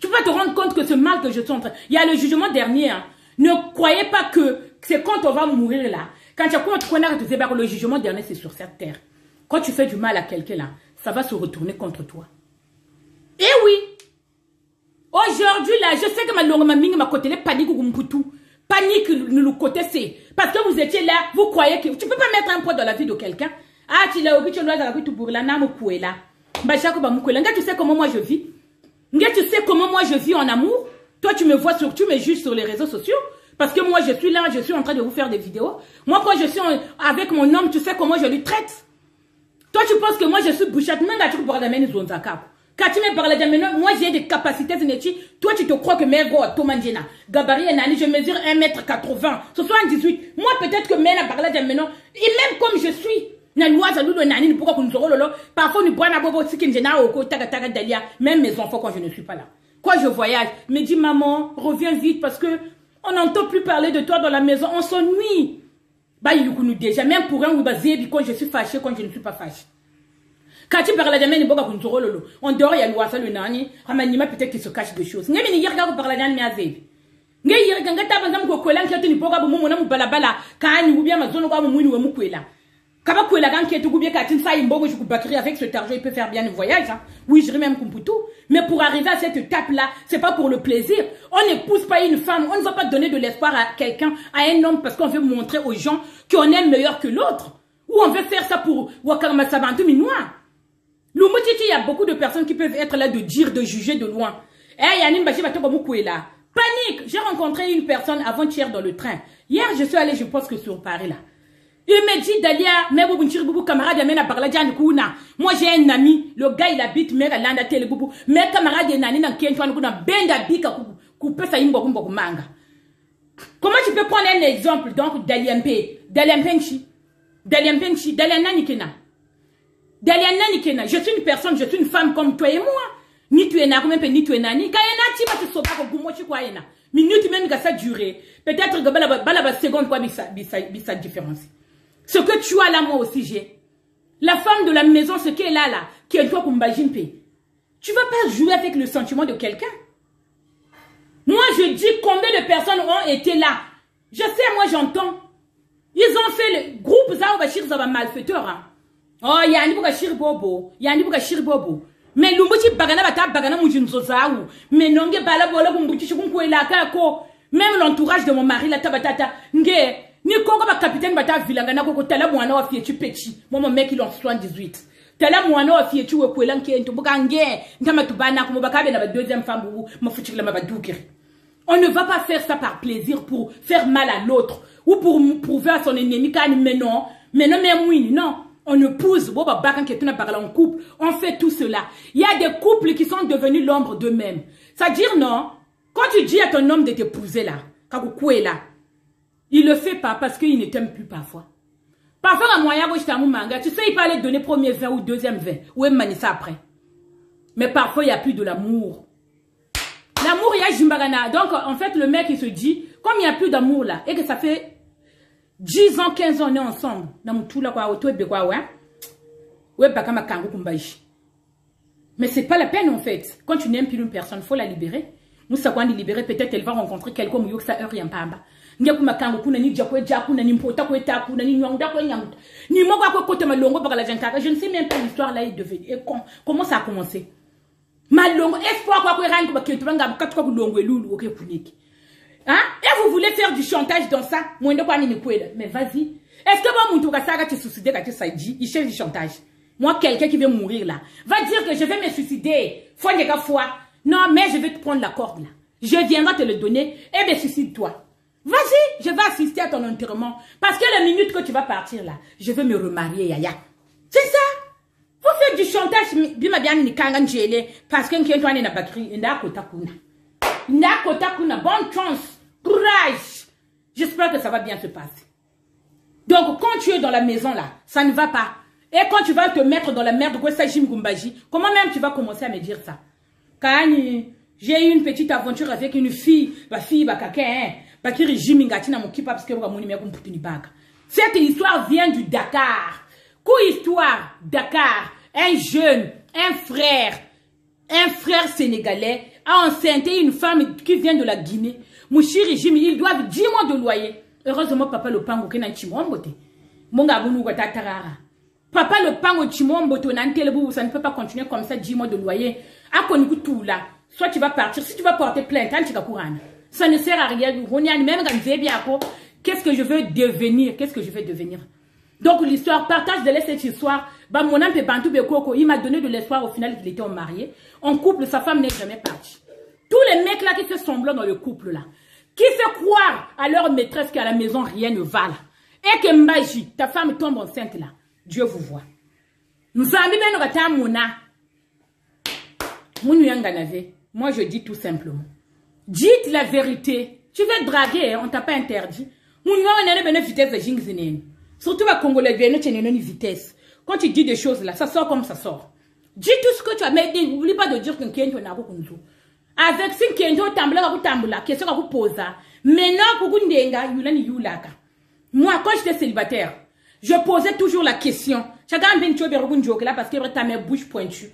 tu vas te rendre compte que ce mal que je suis en train... Il y a le jugement dernier, hein. Ne croyez pas que c'est quand on va mourir, là. Quand tu as le jugement dernier, c'est sur cette terre. Quand tu fais du mal à quelqu'un, là, ça va se retourner contre toi. Et oui! Aujourd'hui, là, je sais que ma côté, les panique ou panique le côté c'est. Parce que vous étiez là, vous croyez que tu peux pas mettre un poids dans la vie de quelqu'un. Ah, tu l'as oublié, tu dois avoir tout pour la name ou là. Tu sais comment moi je vis. Tu sais comment moi je vis en amour. Toi, tu me vois tu me juges sur les réseaux sociaux. Parce que moi, je suis là, je suis en train de vous faire des vidéos. Moi, quand je suis avec mon homme, tu sais comment je lui traite. Toi, tu penses que moi, je suis bouchette. Quand tu me parles de moi, j'ai des capacités génétiques. Toi, tu te crois que mes gros, Tomandjena, Gabarit et Nani, je mesure 1m80, 78. Moi, peut-être que Mena parle de maintenant. Et même comme je suis, parfois, nous prenons Dalia, même mes enfants quand je ne suis pas là. Quand je voyage, me dit maman, reviens vite parce que on n'entend plus parler de toi dans la maison, on s'ennuie. Bah, il nous déjà, même pour un Oubazi, quand je suis fâché, quand je ne suis pas fâché. Quand tu parles de la on dehors, il y a le nani, Ramanima peut-être qu'il se cache des choses. N'y a pas de parler de la vie. N'y a pas de parler de la vie. Avec cet argent, il peut faire bien le voyage. Hein. Oui, je dirais même Kumputu. Mais pour arriver à cette étape-là, c'est pas pour le plaisir. On n'épouse pas une femme. On ne va pas donner de l'espoir à quelqu'un, à un homme, parce qu'on veut montrer aux gens qu'on est meilleur que l'autre. Ou on veut faire ça pour Wakarama Sabantu Minois. Il y a beaucoup de personnes qui peuvent être là de dire, de juger de loin. Panique! J'ai rencontré une personne avant-hier dans le train. Hier, je suis allée, je pense que sur Paris, là. Il me dit, Dalia, moi j'ai un ami, le gars il habite, mes camarades de nani dans manga. Comment tu peux prendre un exemple, donc, Daliampe, je suis une personne, je suis une femme comme toi et moi. Ni tu es ni tu es nani. Quand tu vas te sauver, minute même que ça durer. Peut-être que la seconde quoi, ça différence. Ce que tu as là, moi aussi j'ai. La femme de la maison, ce qu'elle a là, qui est toi pour m'bajimpe. Tu vas pas jouer avec le sentiment de quelqu'un. Moi, je dis combien de personnes ont été là. Je sais, moi j'entends. Ils ont fait le groupe Zao Zaba malfaiteur. Hein. Oh, il y a un bobo. Mais l'umbuchi bagana bata bagana mujinzo zaou. Mais non, bala bola kumbuchi chukunkwela kako. Même l'entourage de mon mari, la tabatata. Nge. Ni koko ba capitaine bata vilangana koko tala mwana wa fietu petit. Moi mon mec il en 78. Tala mwana wa fietu we kwela nkento bukange. Ndama tubana ko bakabe na ba deuxième femme bu mafuchikila mabadukiri. On ne va pas faire ça par plaisir pour faire mal à l'autre ou pour prouver à son ennemi quand mais non, non. On épouse, en couple, on fait tout cela. Il y a des couples qui sont devenus l'ombre d'eux-mêmes. C'est-à-dire non, quand tu dis à ton homme de t'épouser là, il le fait pas parce qu'il ne t'aime plus parfois. Parfois, à moyen, tu sais, il peut aller donner premier vin ou deuxième vin, ou même ça après. Mais parfois, il n'y a plus de l'amour. L'amour, il y a Jimbagana. Donc, en fait, le mec, il se dit, comme il n'y a plus d'amour là, et que ça fait 10 ans, 15 ans, on est ensemble. Mais c'est pas la peine en fait. Quand tu n'aimes plus une personne, il faut la libérer. Nous savons la libérer, peut-être elle va rencontrer quelqu'un qui ça heure rien pas. Je ne sais même pas l'histoire là est devenue. Comment ça a commencé? Malongo, espoir quoi hein? Et vous voulez faire du chantage dans ça? Mais vas-y. Est-ce que moi, mon tu suicider quand tu dit, il cherche du chantage? Moi, quelqu'un qui veut mourir là, va dire que je vais me suicider. Fois. Non, mais je vais te prendre la corde là. Je viendrai te le donner et me suicide-toi. Vas-y, je vais assister à ton enterrement. Parce que la minute que tu vas partir là, je vais me remarier, Yaya. C'est ça? Vous faites du chantage, parce que bonne chance, courage. J'espère que ça va bien se passer. Donc, quand tu es dans la maison là, ça ne va pas. Et quand tu vas te mettre dans la merde, comment même tu vas commencer à me dire ça? Quand j'ai eu une petite aventure avec une fille, cette histoire vient du Dakar. Histoire, Dakar, un jeune, un frère sénégalais a enceinté une femme qui vient de la Guinée. Mouchiri Jimmy, ils doivent 10 mois de loyer. Heureusement, papa le pango qui n'a pas chimombote. Monga bunu gata tarara. Papa le pango chimombote, ça ne peut pas continuer comme ça 10 mois de loyer. A konniku tout là. Soit tu vas partir, si tu vas porter plainte, ça ne sert à rien. Même qu'est-ce que je veux devenir? Qu'est-ce que je vais devenir? Donc l'histoire, partage de cette histoire. Mon âme il m'a donné de l'espoir au final qu'il était marié. En couple, sa femme n'est jamais partie. Tous les mecs là qui se semblent dans le couple là, qui se croient à leur maîtresse qu'à la maison rien ne va là. Et que magie, ta femme tombe enceinte là. Dieu vous voit. Nous avons moi je dis tout simplement. Dites la vérité. Tu veux draguer, on t'a pas interdit. Surtout à Congolais, une vitesse. Quand tu dis des choses là, ça sort comme ça sort. Dis tout ce que tu as, mais n'oublie pas de dire qu'un Kento n'a pas connu. Avec ce Kento tambla, question à vous poser. Maintenant, pour Gundenga, Yulani Yulaka. Moi, quand j'étais célibataire, je posais toujours la question. Chacun vient de Bergunjo là parce que ta mère bouche pointue.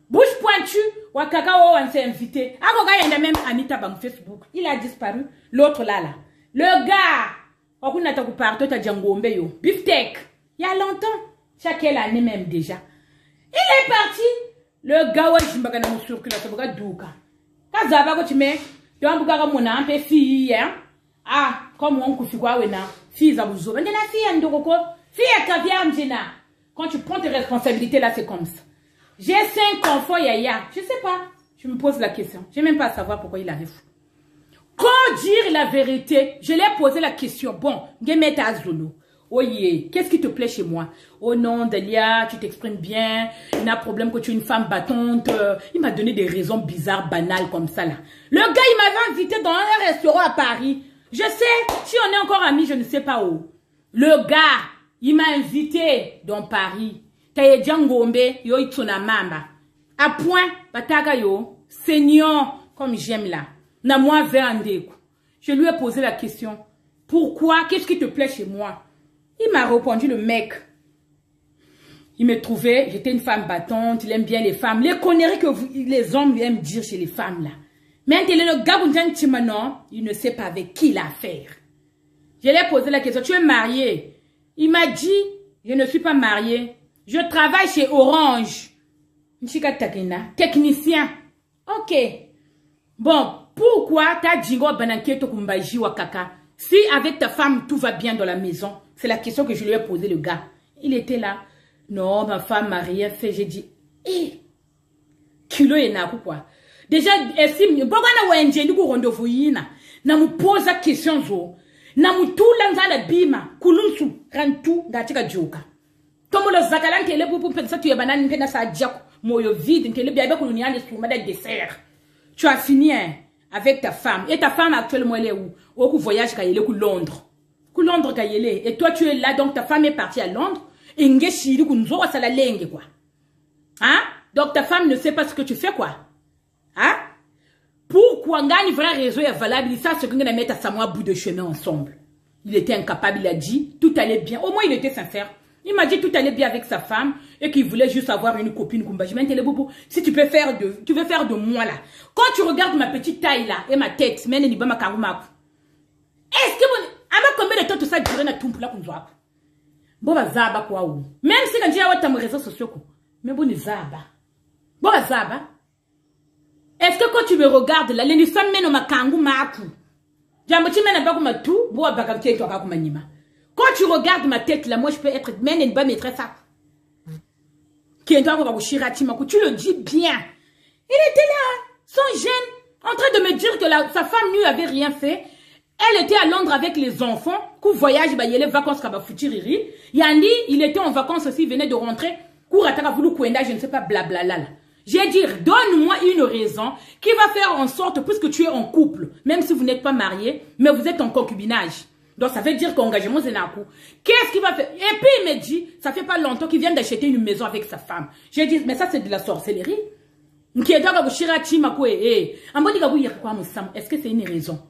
Bouche pointue, Wakaka, on s'est invité. Agoga, il y a même Anita Bang Facebook. Il a disparu. L'autre là. Le gars, on a partout à Django Mbeyo. Beefsteak. Il y a longtemps. Chaque année même déjà. Il est parti. Le gars, ouais, je me suis dit que c'est un douka. Quand Zaba, tu mets, tu as un peu mon peu fille, hein? Ah, comme on coupe quoi, ouais, fille, ça vous ouvre. Mais la fille, elle doit quoi? Fille, elle caviar, Mjena. Quand tu prends tes responsabilités, là, c'est comme ça. J'ai 5 enfants, yaya. Je sais pas. Je me pose la question. Je n'ai même pas à savoir pourquoi il arrive. Quand dire la vérité, je lui ai posé la question. Bon, Gemeta Azolo. Oh yeah, qu'est-ce qui te plaît chez moi? Oh non, Delia, tu t'exprimes bien. Il n'y a problème que tu es une femme battante. Il m'a donné des raisons bizarres, banales comme ça là. Le gars, il m'avait invité dans un restaurant à Paris. Je sais, si on est encore amis, je ne sais pas où. Le gars, il m'a invité dans Paris. Taye Djangombe, yo itsona mamba. À point, bataga yo, seigneur, comme j'aime là. Na moi verandeko. Je lui ai posé la question. Pourquoi? Qu'est-ce qui te plaît chez moi? Il m'a répondu, le mec. Il me trouvait, j'étais une femme battante, il aime bien les femmes. Les conneries que les hommes lui aiment dire chez les femmes là. Mais le gars, il ne sait pas avec qui il a affaire. Je lui ai posé la question, tu es marié? Il m'a dit, je ne suis pas marié. Je travaille chez Orange. Technicien. Ok. Bon, pourquoi t'as dit kaka? Si avec ta femme tout va bien dans la maison, c'est la question que je lui ai posée le gars. Il était là. Non, ma femme m'a rien fait. J'ai dit, eh, kilo et n'a quoi. Déjà, estime, pourquoi n'a pas un rendez-vous yina? Na me pose la question zo. Na me tout l'anza bima. Kulunsu, rantu, gatika joka. Tomo le zakalan kele pour penser tu es banane pena sa diako. Moyo vide, kele biabe kulunia les souma de dessert. Tu as fini, hein, avec ta femme. Et ta femme actuellement elle est où? Au voyage qu'elle est Londres. Londres qu'elle est. Et toi tu es là, donc ta femme est partie à Londres. Et ngeshiri kunzo sa la lengue quoi. Hein? Donc ta femme ne sait pas ce que tu fais quoi. Hein? Pourquoi gagne vrai réseau est valable? Ça c'est qu'on a mettre à Samoa bout de chemin ensemble. Il était incapable, il a dit tout allait bien. Au moins il était sincère. Il m'a dit tout allait bien avec sa femme et qu'il voulait juste avoir une copine Kumbaji. Maintenant, si tu veux faire de moi là. Quand tu regardes ma petite taille là et ma tête, est-ce que combien de temps tout ça durait na tout là comme ça? Bon zaba quoi ou. Même si quand j'ai à mes réseaux sociaux mais bon zaba. Bon zaba. Est-ce que quand tu me regardes là, les femmes mènent ma kangu maku. Jamoti mène pas comme tout, bon bagamtie toi pas comme anima. Quand tu regardes ma tête là, moi je peux être même une bonne maîtresse. Qui est toi pour Shirati Maku, tu le dis bien. Il était là, son gêne, en train de me dire que sa femme lui avait rien fait. Elle était à Londres avec les enfants, qu'au voyage, il y a les vacances qu'à Futiriri. Yandi, il était en vacances aussi, il venait de rentrer. Kourataka voulu Kwenda, je ne sais pas, blablabla. J'ai dit, donne-moi une raison qui va faire en sorte, puisque tu es en couple, même si vous n'êtes pas marié, mais vous êtes en concubinage. Donc ça veut dire qu'engagement c'est un coup. Qu'est-ce qu'il va faire? Et puis il me dit, ça fait pas longtemps qu'il vient d'acheter une maison avec sa femme. J'ai dit, mais ça c'est de la sorcellerie. Est-ce que c'est une raison?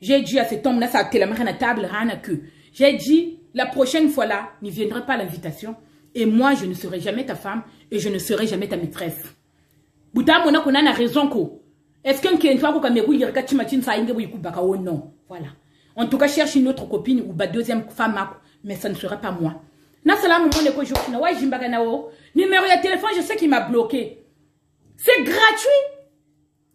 J'ai dit à cet homme-là, ça a été la main à la table, rien à queue. J'ai dit, la prochaine fois là, ne viendrai pas à l'invitation. Et moi, je ne serai jamais ta femme et je ne serai jamais ta maîtresse. Bouta mona qu'on a raison ko. Est-ce qu'un qui est une fois qu'on a mis un kachimachin ça inge ou baka ou non? Voilà. En tout cas, cherche une autre copine ou une deuxième femme, mais ça ne sera pas moi. Numéro de téléphone, je sais qu'il m'a bloqué. C'est gratuit.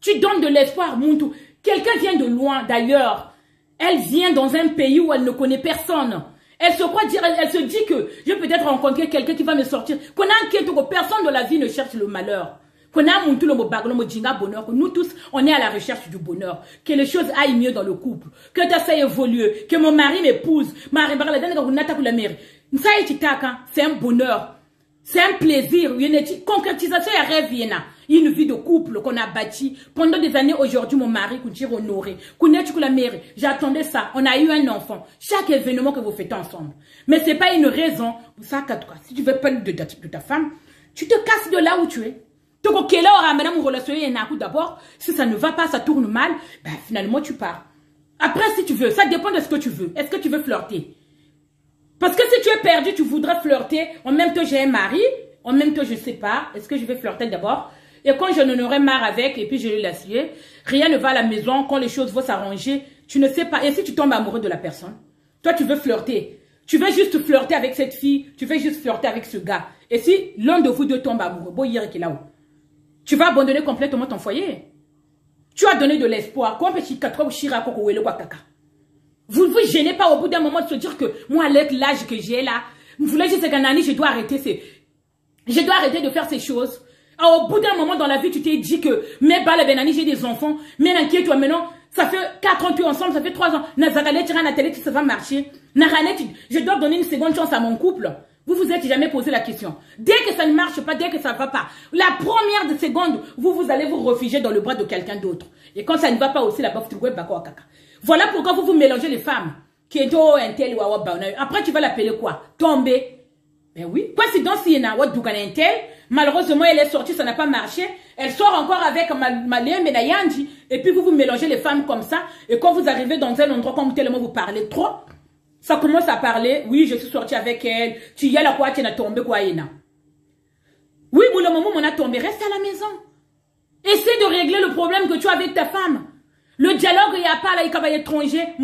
Tu donnes de l'espoir, Muntu. Quelqu'un vient de loin, d'ailleurs. Elle vient dans un pays où elle ne connaît personne. Elle se dit que je vais peut-être rencontrer quelqu'un qui va me sortir. Qu'on a inquiète que personne de la vie ne cherche le malheur. Nous tous, on est à la recherche du bonheur. Que les choses aillent mieux dans le couple. Que ça évolue. Que mon mari m'épouse. C'est un bonheur. C'est un plaisir. Une concrétisation et rêve. Une vie de couple qu'on a bâti. Pendant des années, aujourd'hui, mon mari, honoré. J'attendais ça. On a eu un enfant. Chaque événement que vous faites ensemble. Mais c'est pas une raison. Si tu veux parler de ta femme, tu te casses de là où tu es. Donc, d'abord, si ça ne va pas, ça tourne mal, ben, finalement, tu pars. Après, si tu veux, ça dépend de ce que tu veux. Est-ce que tu veux flirter? Parce que si tu es perdu, tu voudrais flirter. En même temps, j'ai un mari. En même temps, je ne sais pas. Est-ce que je vais flirter d'abord? Et quand je n'en aurai marre avec, et puis je vais l'assurer, rien ne va à la maison. Quand les choses vont s'arranger, tu ne sais pas. Et si tu tombes amoureux de la personne? Toi, tu veux flirter. Tu veux juste flirter avec cette fille, tu veux juste flirter avec ce gars. Et si l'un de vous deux tombe amoureux, bon, hier qui est là-haut, tu vas abandonner complètement ton foyer. Tu as donné de l'espoir. Vous ne vous gênez pas au bout d'un moment de se dire que moi, avec l'âge que j'ai là, vous voulez juste qu'un année, je dois arrêter de faire ces choses. Au bout d'un moment dans la vie, tu t'es dit que, mais bah, Benani, j'ai des enfants, mais n'inquiète toi maintenant, ça fait 4 ans que tu es ensemble, ça fait 3 ans. Nazarale, tu iras à la télé, ça va marcher. Narane, je dois donner une seconde chance à mon couple. Vous vous êtes jamais posé la question. Dès que ça ne marche pas, dès que ça ne va pas, la première de seconde, vous allez vous réfugier dans le bras de quelqu'un d'autre. Et quand ça ne va pas aussi, la bof, tu vois, voilà pourquoi vous mélangez les femmes. Qui est un tel ou après, tu vas l'appeler quoi? Tomber. Ben oui. Coïncidence, il y en a un tel. Malheureusement, elle est sortie, ça n'a pas marché. Elle sort encore avec Malien Menayandi. Et puis, vous mélangez les femmes comme ça. Et quand vous arrivez dans un endroit, quand tellement vous parlez trop, ça commence à parler. Oui, je suis sortie avec elle. Tu y as la quoi, tu n'as tombé quoi, Yéna. Oui, pour le moment, on a tombé. Reste à la maison. Essaie de régler le problème que tu as avec ta femme. Le dialogue, il n'y a pas là, il y a étranger.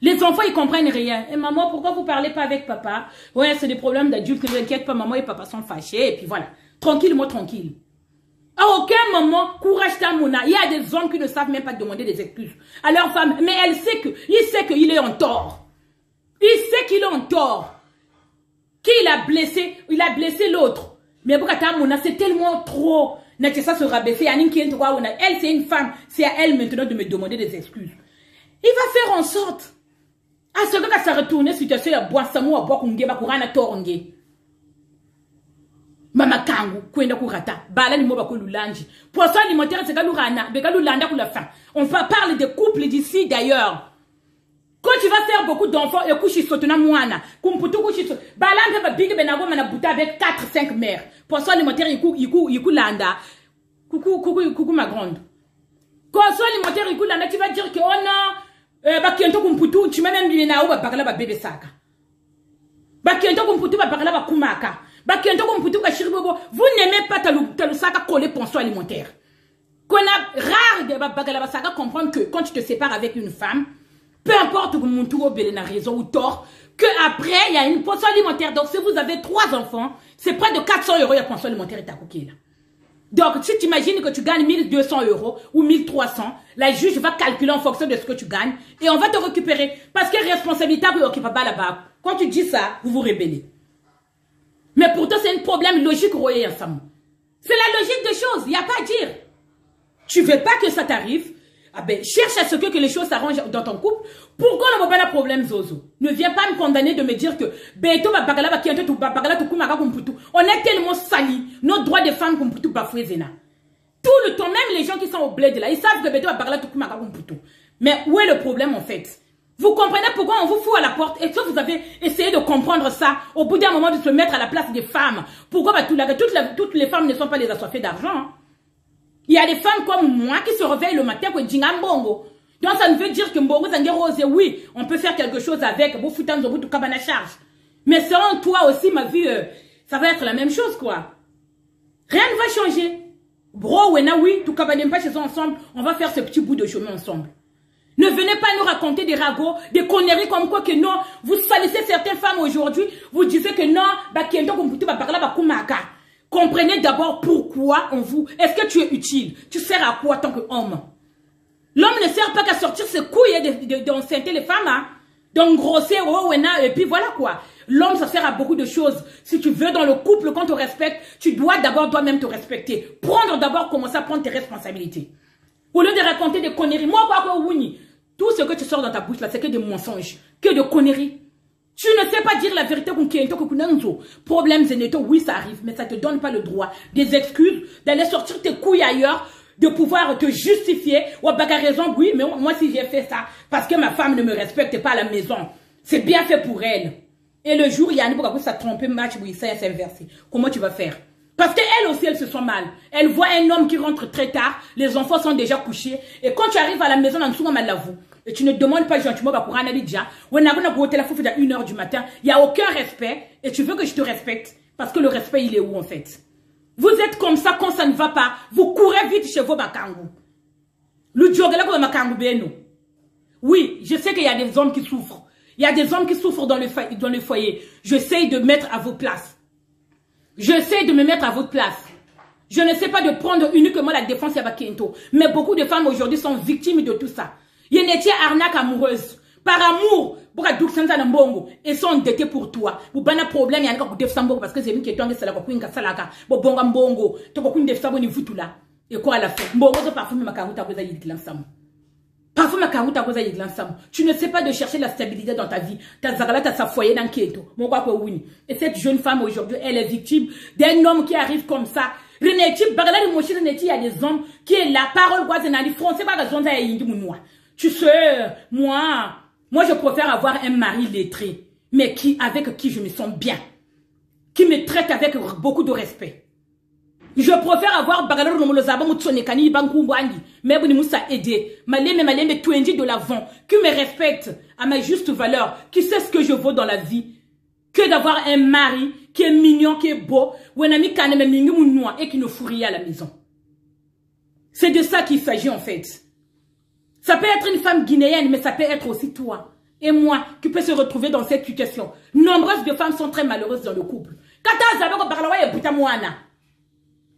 Les enfants, ils comprennent rien. Et maman, pourquoi vous parlez pas avec papa? Ouais, c'est des problèmes d'adultes, ne vous inquiète pas, maman et papa sont fâchés. Et puis voilà. Tranquille, moi, tranquille. À aucun moment, courage ta mouna. Il y a des hommes qui ne savent même pas demander des excuses à leur femme. Mais il sait qu'il est en tort. Il sait qu'il est en tort. Qu'il a blessé, il a blessé l'autre. Mais pourquoi ta mouna, c'est tellement trop. Ça se rabaisser. Elle, c'est une femme. C'est à elle maintenant de me demander des excuses. Il va faire en sorte. À ce que ça retourne, situation à boire samo à boire kunge ba kurana toronge. Mama kangu kwenda kurata. Bala ni moba ko lulanji. Poisson alimentaire c'est galurana, be galulanda pour la fin. On va parler des couples d'ici d'ailleurs. Quand tu vas faire beaucoup d'enfants et coucher sotona moana, kumputu coucher bala mpe ba big benago mana buta avec 4 5 mères. Poisson alimentaire yiku landa. Coucou ma grande. Poisson alimentaire yiku landa, tu vas dire que oh non bakiento kumputu tu même bien na ba bakala ba bébé saka bakiento kumputu ba bakala ba kumaka bakiento kumputu ka shiribobo. Vous n'aimez pas talu saka coller pension alimentaire. Qu'on a rare de ba bakala ba saka comprendre que quand tu te sépares avec une femme, peu importe que mon tour belé na raison ou tort, que après il y a une pension alimentaire. Donc si vous avez 3 enfants, c'est près de 400 € la pension alimentaire est à coquille là. Donc, si tu imagines que tu gagnes 1200 € ou 1300, la juge va calculer en fonction de ce que tu gagnes et on va te récupérer. Parce que responsabilité vous occupe pas là-bas. Quand tu dis ça, vous vous rébellez. Mais pourtant, c'est un problème logique, Royer ensemble. C'est la logique des choses, il n'y a pas à dire. Tu veux pas que ça t'arrive? Ah ben, cherche à ce que les choses s'arrangent dans ton couple. Pourquoi on n'a pas de problème, Zozo? Ne viens pas me condamner de me dire que on est tellement salis. Nos droits des femmes tout le temps, même les gens qui sont au bled là, ils savent que mais où est le problème en fait? Vous comprenez pourquoi on vous fout à la porte? Et que vous avez essayé de comprendre ça au bout d'un moment de se mettre à la place des femmes? Pourquoi toutes les femmes ne sont pas les assoiffées d'argent? Hein? Il y a des femmes comme moi qui se réveillent le matin pour dire mbongo. Donc ça ne veut dire que mbongo rose, oui, on peut faire quelque chose avec charge. Mais selon toi aussi, ma vie, ça va être la même chose quoi. Rien ne va changer. Bro, oui, tout cabane pas chez eux ensemble, on va faire ce petit bout de chemin ensemble. Ne venez pas nous raconter des ragots, des conneries comme quoi que non, vous salissez certaines femmes aujourd'hui, vous disiez que non, comprenez d'abord pourquoi on vous... Est-ce que tu es utile? Tu sers à quoi en tant qu'homme? L'homme ne sert pas qu'à sortir ses couilles et d'enceinter les femmes, hein? Donc grosser, et puis voilà quoi. L'homme, ça sert à beaucoup de choses. Si tu veux dans le couple, quand on te respecte, tu dois d'abord toi-même te respecter. Prendre d'abord, commencer à prendre tes responsabilités. Au lieu de raconter des conneries. Moi, tout ce que tu sors dans ta bouche là, c'est que des mensonges, que de conneries. Tu ne sais pas dire la vérité. Problème, oui, ça arrive, mais ça ne te donne pas le droit des excuses, d'aller sortir tes couilles ailleurs, de pouvoir te justifier. Ou à raison, oui, mais moi, si j'ai fait ça, parce que ma femme ne me respecte pas à la maison, c'est bien fait pour elle. Et le jour, il y a un peu ça trompé, match, oui, ça s'est inversé. Comment tu vas faire? Parce qu'elle aussi, elle se sent mal. Elle voit un homme qui rentre très tard, les enfants sont déjà couchés, et quand tu arrives à la maison, dans le mal l'avoue. Et tu ne demandes pas gentiment pour un déjà. On a au téléphone à 1 h du matin. Il n'y a aucun respect. Et tu veux que je te respecte. Parce que le respect, il est où en fait? Vous êtes comme ça quand ça ne va pas. Vous courez vite chez vos makangu. Le diogala pour makangu beno. Oui, je sais qu'il y a des hommes qui souffrent. Il y a des hommes qui souffrent dans le foyer. J'essaie de mettre à vos places. J'essaie de me mettre à votre place. Je ne sais pas de prendre uniquement la défense à Bakento. Mais beaucoup de femmes aujourd'hui sont victimes de tout ça. Il y a une arnaque amoureuse. Par amour, et sont endettés pour toi. Vous avez un problème, il y a un peu parce que c'est une question de salaka, bongo, et quoi à la fin? Tu ne sais pas de chercher la stabilité dans ta vie. Ta foyer dans Keto. Et cette jeune femme aujourd'hui, elle est victime d'un homme qui arrive comme ça. Il y a des hommes qui est la parole français. Tu sais, moi je préfère avoir un mari lettré, mais avec qui je me sens bien, qui me traite avec beaucoup de respect. Je préfère avoir de l'avant, qui me respecte à ma juste valeur, qui sait ce que je vaux dans la vie, que d'avoir un mari qui est mignon, qui est beau, et qui ne fout rien à la maison. C'est de ça qu'il s'agit en fait. Ça peut être une femme guinéenne, mais ça peut être aussi toi et moi qui peut se retrouver dans cette situation. Nombreuses de femmes sont très malheureuses dans le couple.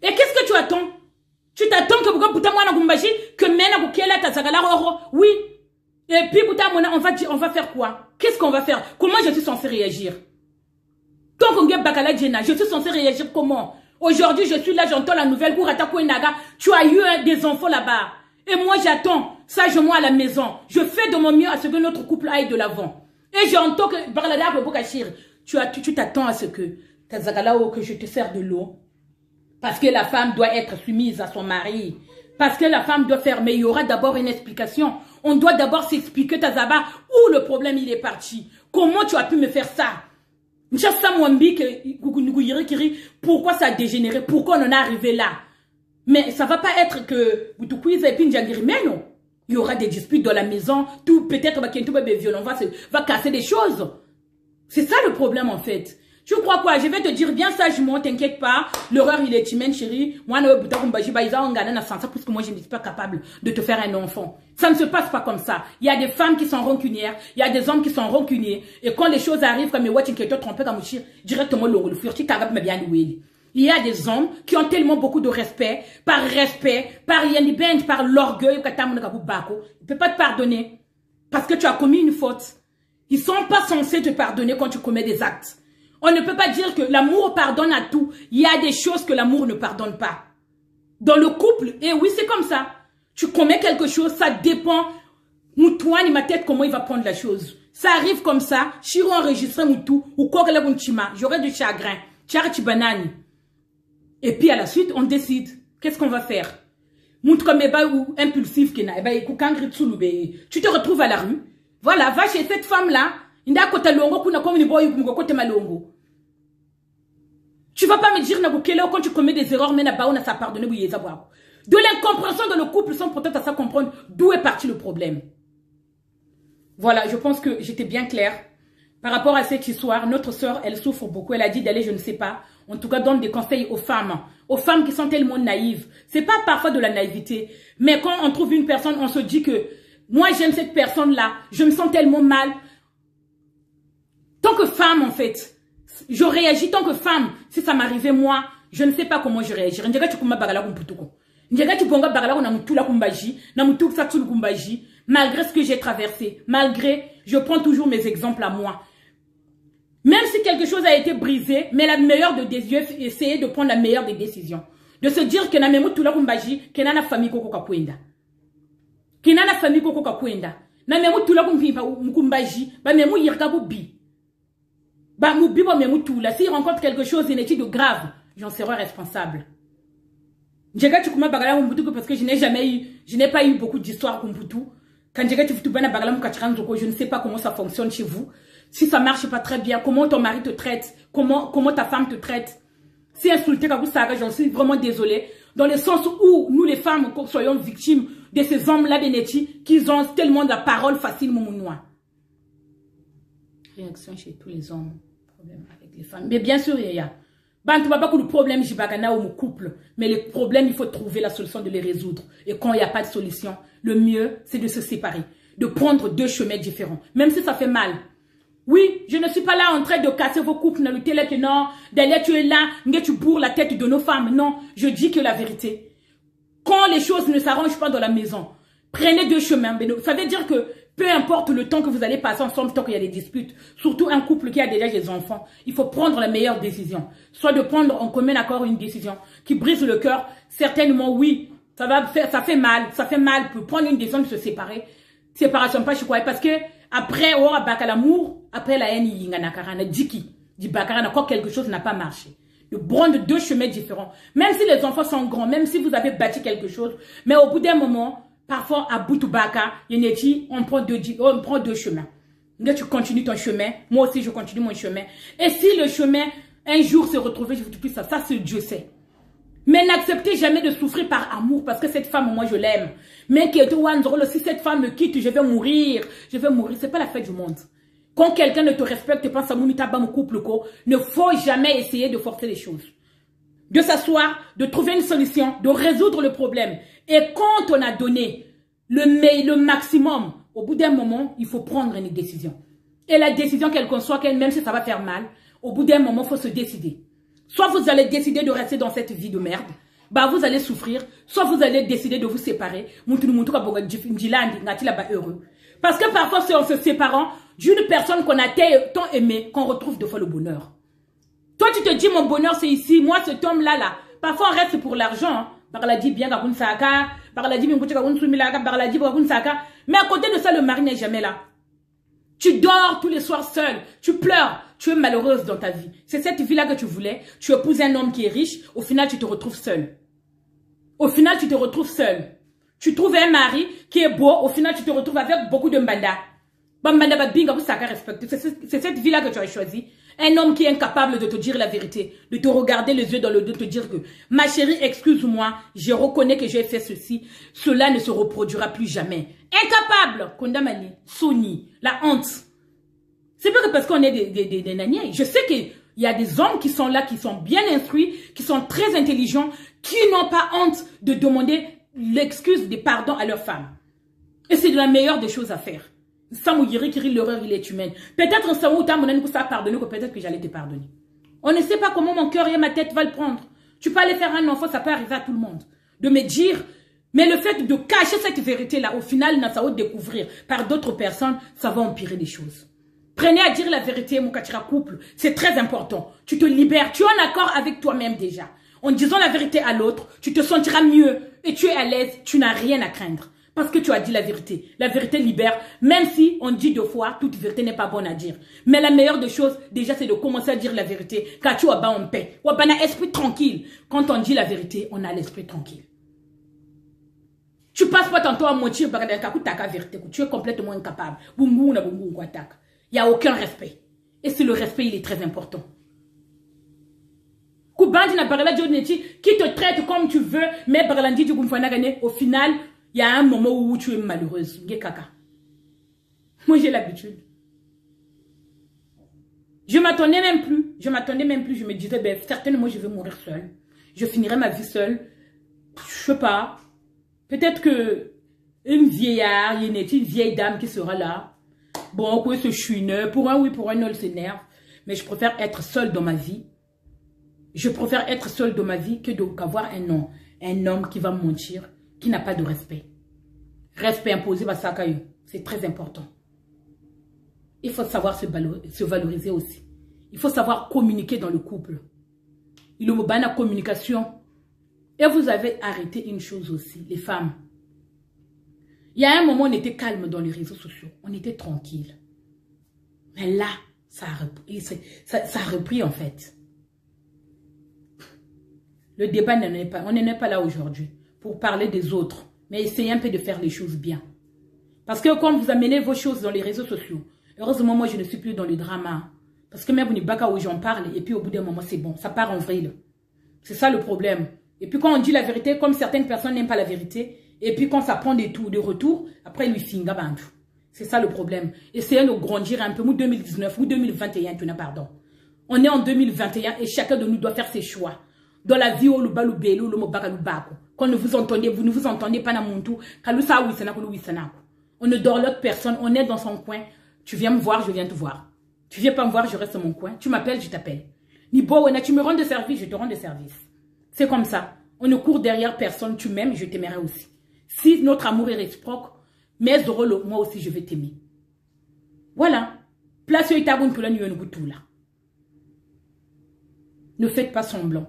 Et qu'est-ce que tu attends? Tu t'attends que oui. Et puis on va faire quoi? Qu'est-ce qu'on va faire? Comment je suis censée réagir? Tant qu'on je suis censée réagir comment? Aujourd'hui, je suis là, j'entends la nouvelle. Tu as eu des enfants là-bas. Et moi, j'attends sagement à la maison. Je fais de mon mieux à ce que notre couple aille de l'avant. Et j'entends que tu t'attends à ce que je te sers de l'eau. Parce que la femme doit être soumise à son mari. Parce que la femme doit faire. Mais il y aura d'abord une explication. On doit d'abord s'expliquer, Tazaba, où le problème il est parti. Comment tu as pu me faire ça? Pourquoi ça a dégénéré? Pourquoi on en est arrivé là? Mais ça va pas être que il y aura des disputes dans la maison, tout peut-être violent va casser des choses. C'est ça le problème en fait. Tu crois quoi? Je vais te dire bien sagement, t'inquiète pas. L'horreur il est humaine, chérie. Moi parce que moi je ne suis pas capable de te faire un enfant. Ça ne se passe pas comme ça. Il y a des femmes qui sont rancunières, il y a des hommes qui sont rancuniers. Et quand les choses arrivent comme directement le furti bien. Il y a des hommes qui ont tellement beaucoup de respect, par yanibend, par l'orgueil, il ne peut pas te pardonner. Parce que tu as commis une faute. Ils ne sont pas censés te pardonner quand tu commets des actes. On ne peut pas dire que l'amour pardonne à tout. Il y a des choses que l'amour ne pardonne pas. Dans le couple, et oui, c'est comme ça. Tu commets quelque chose, ça dépend. Moutouane, ma tête, comment il va prendre la chose. Ça arrive comme ça. Chiro enregistré Moutou, ou quoi que la j'aurais du chagrin. Tchara banani. Et puis à la suite, on décide. Qu'est-ce qu'on va faire? Ou impulsif, tu te retrouves à la rue. Voilà, va chez cette femme-là. Tu vas pas me dire quand tu commets des erreurs, mais on a sa pardonné. De l'incompréhension dans le couple sans peut-être à ça comprendre d'où est parti le problème. Voilà, je pense que j'étais bien claire. Par rapport à cette histoire, notre sœur, elle souffre beaucoup. Elle a dit d'aller, je ne sais pas. En tout cas, donne des conseils aux femmes qui sont tellement naïves. C'est pas parfois de la naïveté. Mais quand on trouve une personne, on se dit que moi, j'aime cette personne-là. Je me sens tellement mal. Tant que femme, en fait, je réagis tant que femme. Si ça m'arrivait, moi, je ne sais pas comment je réagirais. Malgré ce que j'ai traversé, malgré, je prends toujours mes exemples à moi. Même si quelque chose a été brisé, mais la meilleure des yeux, essayer de prendre la meilleure des décisions. De se dire que na memu tula kumbaji, que na famille koko kakwenda. Que na famille koko kakwenda. Na memu tula kumbaji, ba memu yirka bubi. Ba mubi ba memu tula. S'il rencontre quelque chose, une étude grave, j'en serai responsable. Parce que je n'ai pas eu beaucoup d'histoires comme Mputu. Quand je ne sais pas comment ça fonctionne chez vous. Si ça marche pas très bien, comment ton mari te traite, comment ta femme te traite. Si insulté comme ça, j'en suis vraiment désolée. Dans le sens où nous les femmes soyons victimes de ces hommes-là bénétis qui ont tellement de la parole facile, moumounoua. Réaction chez tous les hommes, problème avec les femmes. Mais bien sûr, il y a. Tu vas pas que le problème, au mon couple. Mais les problèmes, il faut trouver la solution de les résoudre. Et quand il n'y a pas de solution, le mieux, c'est de se séparer. de prendre deux chemins différents, même si ça fait mal. Oui, je ne suis pas là en train de casser vos couples, dans le télé que non, d'aller tu es là, tu bourres la tête de nos femmes. Non, je dis que la vérité. Quand les choses ne s'arrangent pas dans la maison, prenez deux chemins. Ça veut dire que peu importe le temps que vous allez passer ensemble, tant qu'il y a des disputes, surtout un couple qui a déjà des enfants, il faut prendre la meilleure décision. Soit de prendre en commun accord une décision qui brise le cœur. Certainement, oui, ça fait mal pour prendre une décision de se séparer. Séparation pas chez quoi, parce que après, on a l'amour, après la haine, il y a diki, quand quelque chose n'a pas marché. De prendre deux chemins différents. Même si les enfants sont grands, même si vous avez bâti quelque chose, mais au bout d'un moment, parfois à Boutubaka, on prend deux chemins. Là, tu continues ton chemin, moi aussi je continue mon chemin. Et si le chemin, un jour se retrouve, je vous dis ça c'est Dieu sait. Mais n'acceptez jamais de souffrir par amour, parce que cette femme, moi je l'aime. Mais si cette femme me quitte, je vais mourir. C'est pas la fête du monde. Quand quelqu'un ne te respecte pas, ne faut jamais essayer de forcer les choses. De s'asseoir, de trouver une solution, de résoudre le problème. Et quand on a donné le maximum, au bout d'un moment, il faut prendre une décision. Et la décision, quelle qu'on soit, même si ça va faire mal, au bout d'un moment, il faut se décider. Soit vous allez décider de rester dans cette vie de merde, bah vous allez souffrir, soit vous allez décider de vous séparer. Parce que parfois, c'est en se séparant d'une personne qu'on a tant aimé qu'on retrouve deux fois le bonheur. Toi, tu te dis, mon bonheur, c'est ici. Moi, cet homme-là, là. Parfois, on reste pour l'argent. Mais à côté de ça, le mari n'est jamais là. Tu dors tous les soirs seul. Tu pleures. Tu es malheureuse dans ta vie. C'est cette vie-là que tu voulais. Tu épouses un homme qui est riche. Au final, tu te retrouves seul. Tu trouves un mari qui est beau. Au final, tu te retrouves avec beaucoup de mbanda. C'est cette vie-là que tu as choisi. Un homme qui est incapable de te dire la vérité, de te regarder les yeux dans le dos, de te dire que ma chérie, excuse-moi, je reconnais que j'ai fait ceci, cela ne se reproduira plus jamais. Incapable, Kondamani, Sony, la honte. C'est pas que parce qu'on est des naniens. Je sais qu'il y a des hommes qui sont là, qui sont bien instruits, qui sont très intelligents, qui n'ont pas honte de demander l'excuse des pardons à leur femme. Et c'est la meilleure des choses à faire. L'erreur, il est humaine. Peut-être en Samou, ça pardonner, que peut-être que j'allais te pardonner. On ne sait pas comment mon cœur et ma tête va le prendre. Tu peux aller faire un enfant, ça peut arriver à tout le monde. De me dire, mais le fait de cacher cette vérité-là, au final, ça va découvrir par d'autres personnes, ça va empirer les choses. Prenez à dire la vérité, mon katira couple. C'est très important. Tu te libères. Tu es en accord avec toi-même déjà. En disant la vérité à l'autre, tu te sentiras mieux et tu es à l'aise. Tu n'as rien à craindre. Parce que tu as dit la vérité. La vérité libère, même si on dit deux fois, toute vérité n'est pas bonne à dire. Mais la meilleure des choses, déjà, c'est de commencer à dire la vérité. Car tu as bas en paix. On a l'esprit tranquille. Quand on dit la vérité, on a l'esprit tranquille. Tu passes pas tantôt à moitié, tu es complètement incapable. Il n'y a aucun respect. Et c'est le respect, il est très important. Qui te traite comme tu veux, mais au final, il y a un moment où tu es malheureuse. Moi, j'ai l'habitude. Je m'attendais même plus. Je me disais, ben, certainement, je vais mourir seule. Je finirai ma vie seule. Je sais pas. Peut-être que une vieillard, une vieille dame qui sera là. Bon, quoi, ce chouineur. Pour un oui, pour un non, elle s'énerve. Mais je préfère être seule dans ma vie. Je préfère être seule dans ma vie que d'avoir un homme qui va me mentir, qui n'a pas de respect. Respect imposé par Sakayo, c'est très important. Il faut savoir se valoriser aussi. Il faut savoir communiquer dans le couple. Il y a une communication. Et vous avez arrêté une chose aussi, les femmes. Il y a un moment, on était calme dans les réseaux sociaux. On était tranquille. Mais là, ça a repris en fait. Le débat n'en est pas. On n'en est pas là aujourd'hui pour parler des autres. Mais essayez un peu de faire les choses bien. Parce que quand vous amenez vos choses dans les réseaux sociaux, heureusement, moi, je ne suis plus dans le drama. Parce que même vous n'êtes pas où j'en parle. Et puis, au bout d'un moment, c'est bon. Ça part en vrille. C'est ça le problème. Et puis, quand on dit la vérité, comme certaines personnes n'aiment pas la vérité, et puis quand ça prend des tours de retour, après, lui finga bantu. C'est ça le problème. Essayez de grandir un peu. Ou 2019, ou 2021, tu n'as pardon. On est en 2021 et chacun de nous doit faire ses choix. Dans la vie, quand vous ne vous entendez pas dans mon tout, on On ne dorlote personne, on est dans son coin. Tu viens me voir, je viens te voir. Tu viens pas me voir, je reste dans mon coin. Tu m'appelles, je t'appelle. Ni Bowena, tu me rends de service, je te rends de service. C'est comme ça. On ne court derrière personne, tu m'aimes, je t'aimerai aussi. Si notre amour est réciproque, mais moi aussi je vais t'aimer. Voilà. Place là. Ne faites pas semblant.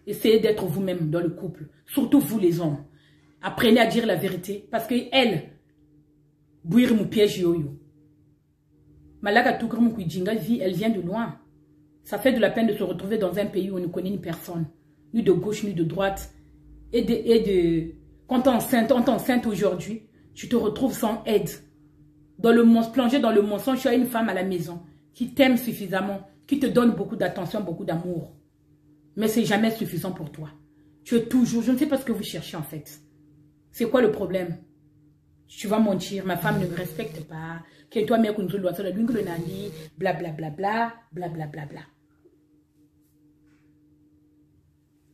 Essayez d'être vous-même dans le couple. Surtout vous les hommes. Apprenez à dire la vérité. Parce que elle, bouir mon piège yo-yo. Malaka Toukram Kouidjinga vie, elle vient de loin. Ça fait de la peine de se retrouver dans un pays où on ne connaît ni personne. Ni de gauche, ni de droite. Quand tu es enceinte aujourd'hui, tu te retrouves sans aide. Plongé dans le mensonge, tu as une femme à la maison qui t'aime suffisamment, qui te donne beaucoup d'attention, beaucoup d'amour. Mais c'est jamais suffisant pour toi. Tu es toujours... Je ne sais pas ce que vous cherchez en fait. C'est quoi le problème? Tu vas mentir, ma femme ne me respecte pas. Blablabla, blablabla.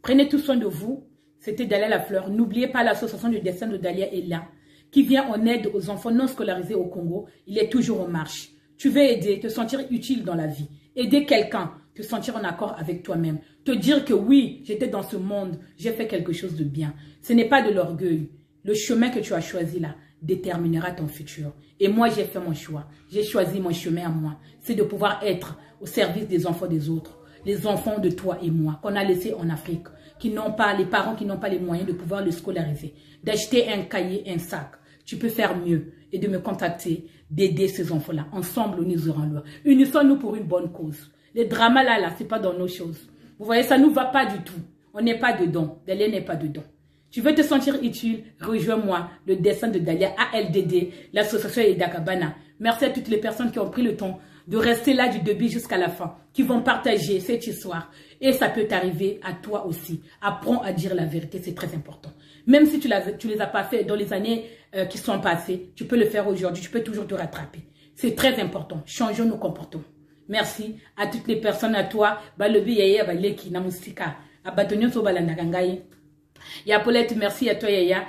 Prenez tout soin de vous. C'était Dalia Lafleur. N'oubliez pas l'association du destin de Dalia est là, qui vient en aide aux enfants non scolarisés au Congo. Il est toujours en marche. Tu veux aider, te sentir utile dans la vie. Aider quelqu'un, te sentir en accord avec toi-même. Te dire que oui, j'étais dans ce monde, j'ai fait quelque chose de bien. Ce n'est pas de l'orgueil. Le chemin que tu as choisi là déterminera ton futur. Et moi, j'ai fait mon choix. J'ai choisi mon chemin à moi. C'est de pouvoir être au service des enfants des autres. Les enfants de toi et moi, qu'on a laissés en Afrique, qui n'ont pas, les parents qui n'ont pas les moyens de pouvoir le scolariser, d'acheter un cahier, un sac. Tu peux faire mieux et de me contacter, d'aider ces enfants-là. Ensemble, nous aurons l'heure. Unissons-nous pour une bonne cause. Les dramas là, c'est pas dans nos choses. Vous voyez, ça nous va pas du tout. On n'est pas dedans. Dalia n'est pas dedans. Tu veux te sentir utile? Rejoins-moi, le dessin de Dalia, ALDD, l'association Edakabana. Merci à toutes les personnes qui ont pris le temps de rester là du début jusqu'à la fin, qui vont partager cette histoire. Et ça peut t'arriver à toi aussi. Apprends à dire la vérité, c'est très important. Même si tu les as pas fait dans les années qui sont passées, tu peux le faire aujourd'hui, tu peux toujours te rattraper. C'est très important. Changeons nos comportements. Merci à toutes les personnes, à toi. Balobi Yaya Baleki Namusika. Abatonyo Sobalandagangaye. Ya Paulette, merci à toi Yaya,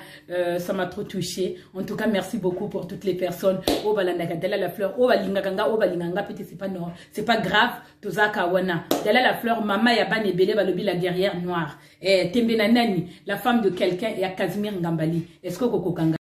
ça m'a trop touché. En tout cas, merci beaucoup pour toutes les personnes. Oh balandaka, Dalia Lafleur, oh balinganga, peut-être c'est pas grave. Tozaka wana, Dalia Lafleur, Mama Yabane Bele Balobi la guerrière noire. Tembe Nanani, la femme de quelqu'un et à Casimir Ngambali. Est-ce que Koko Kanga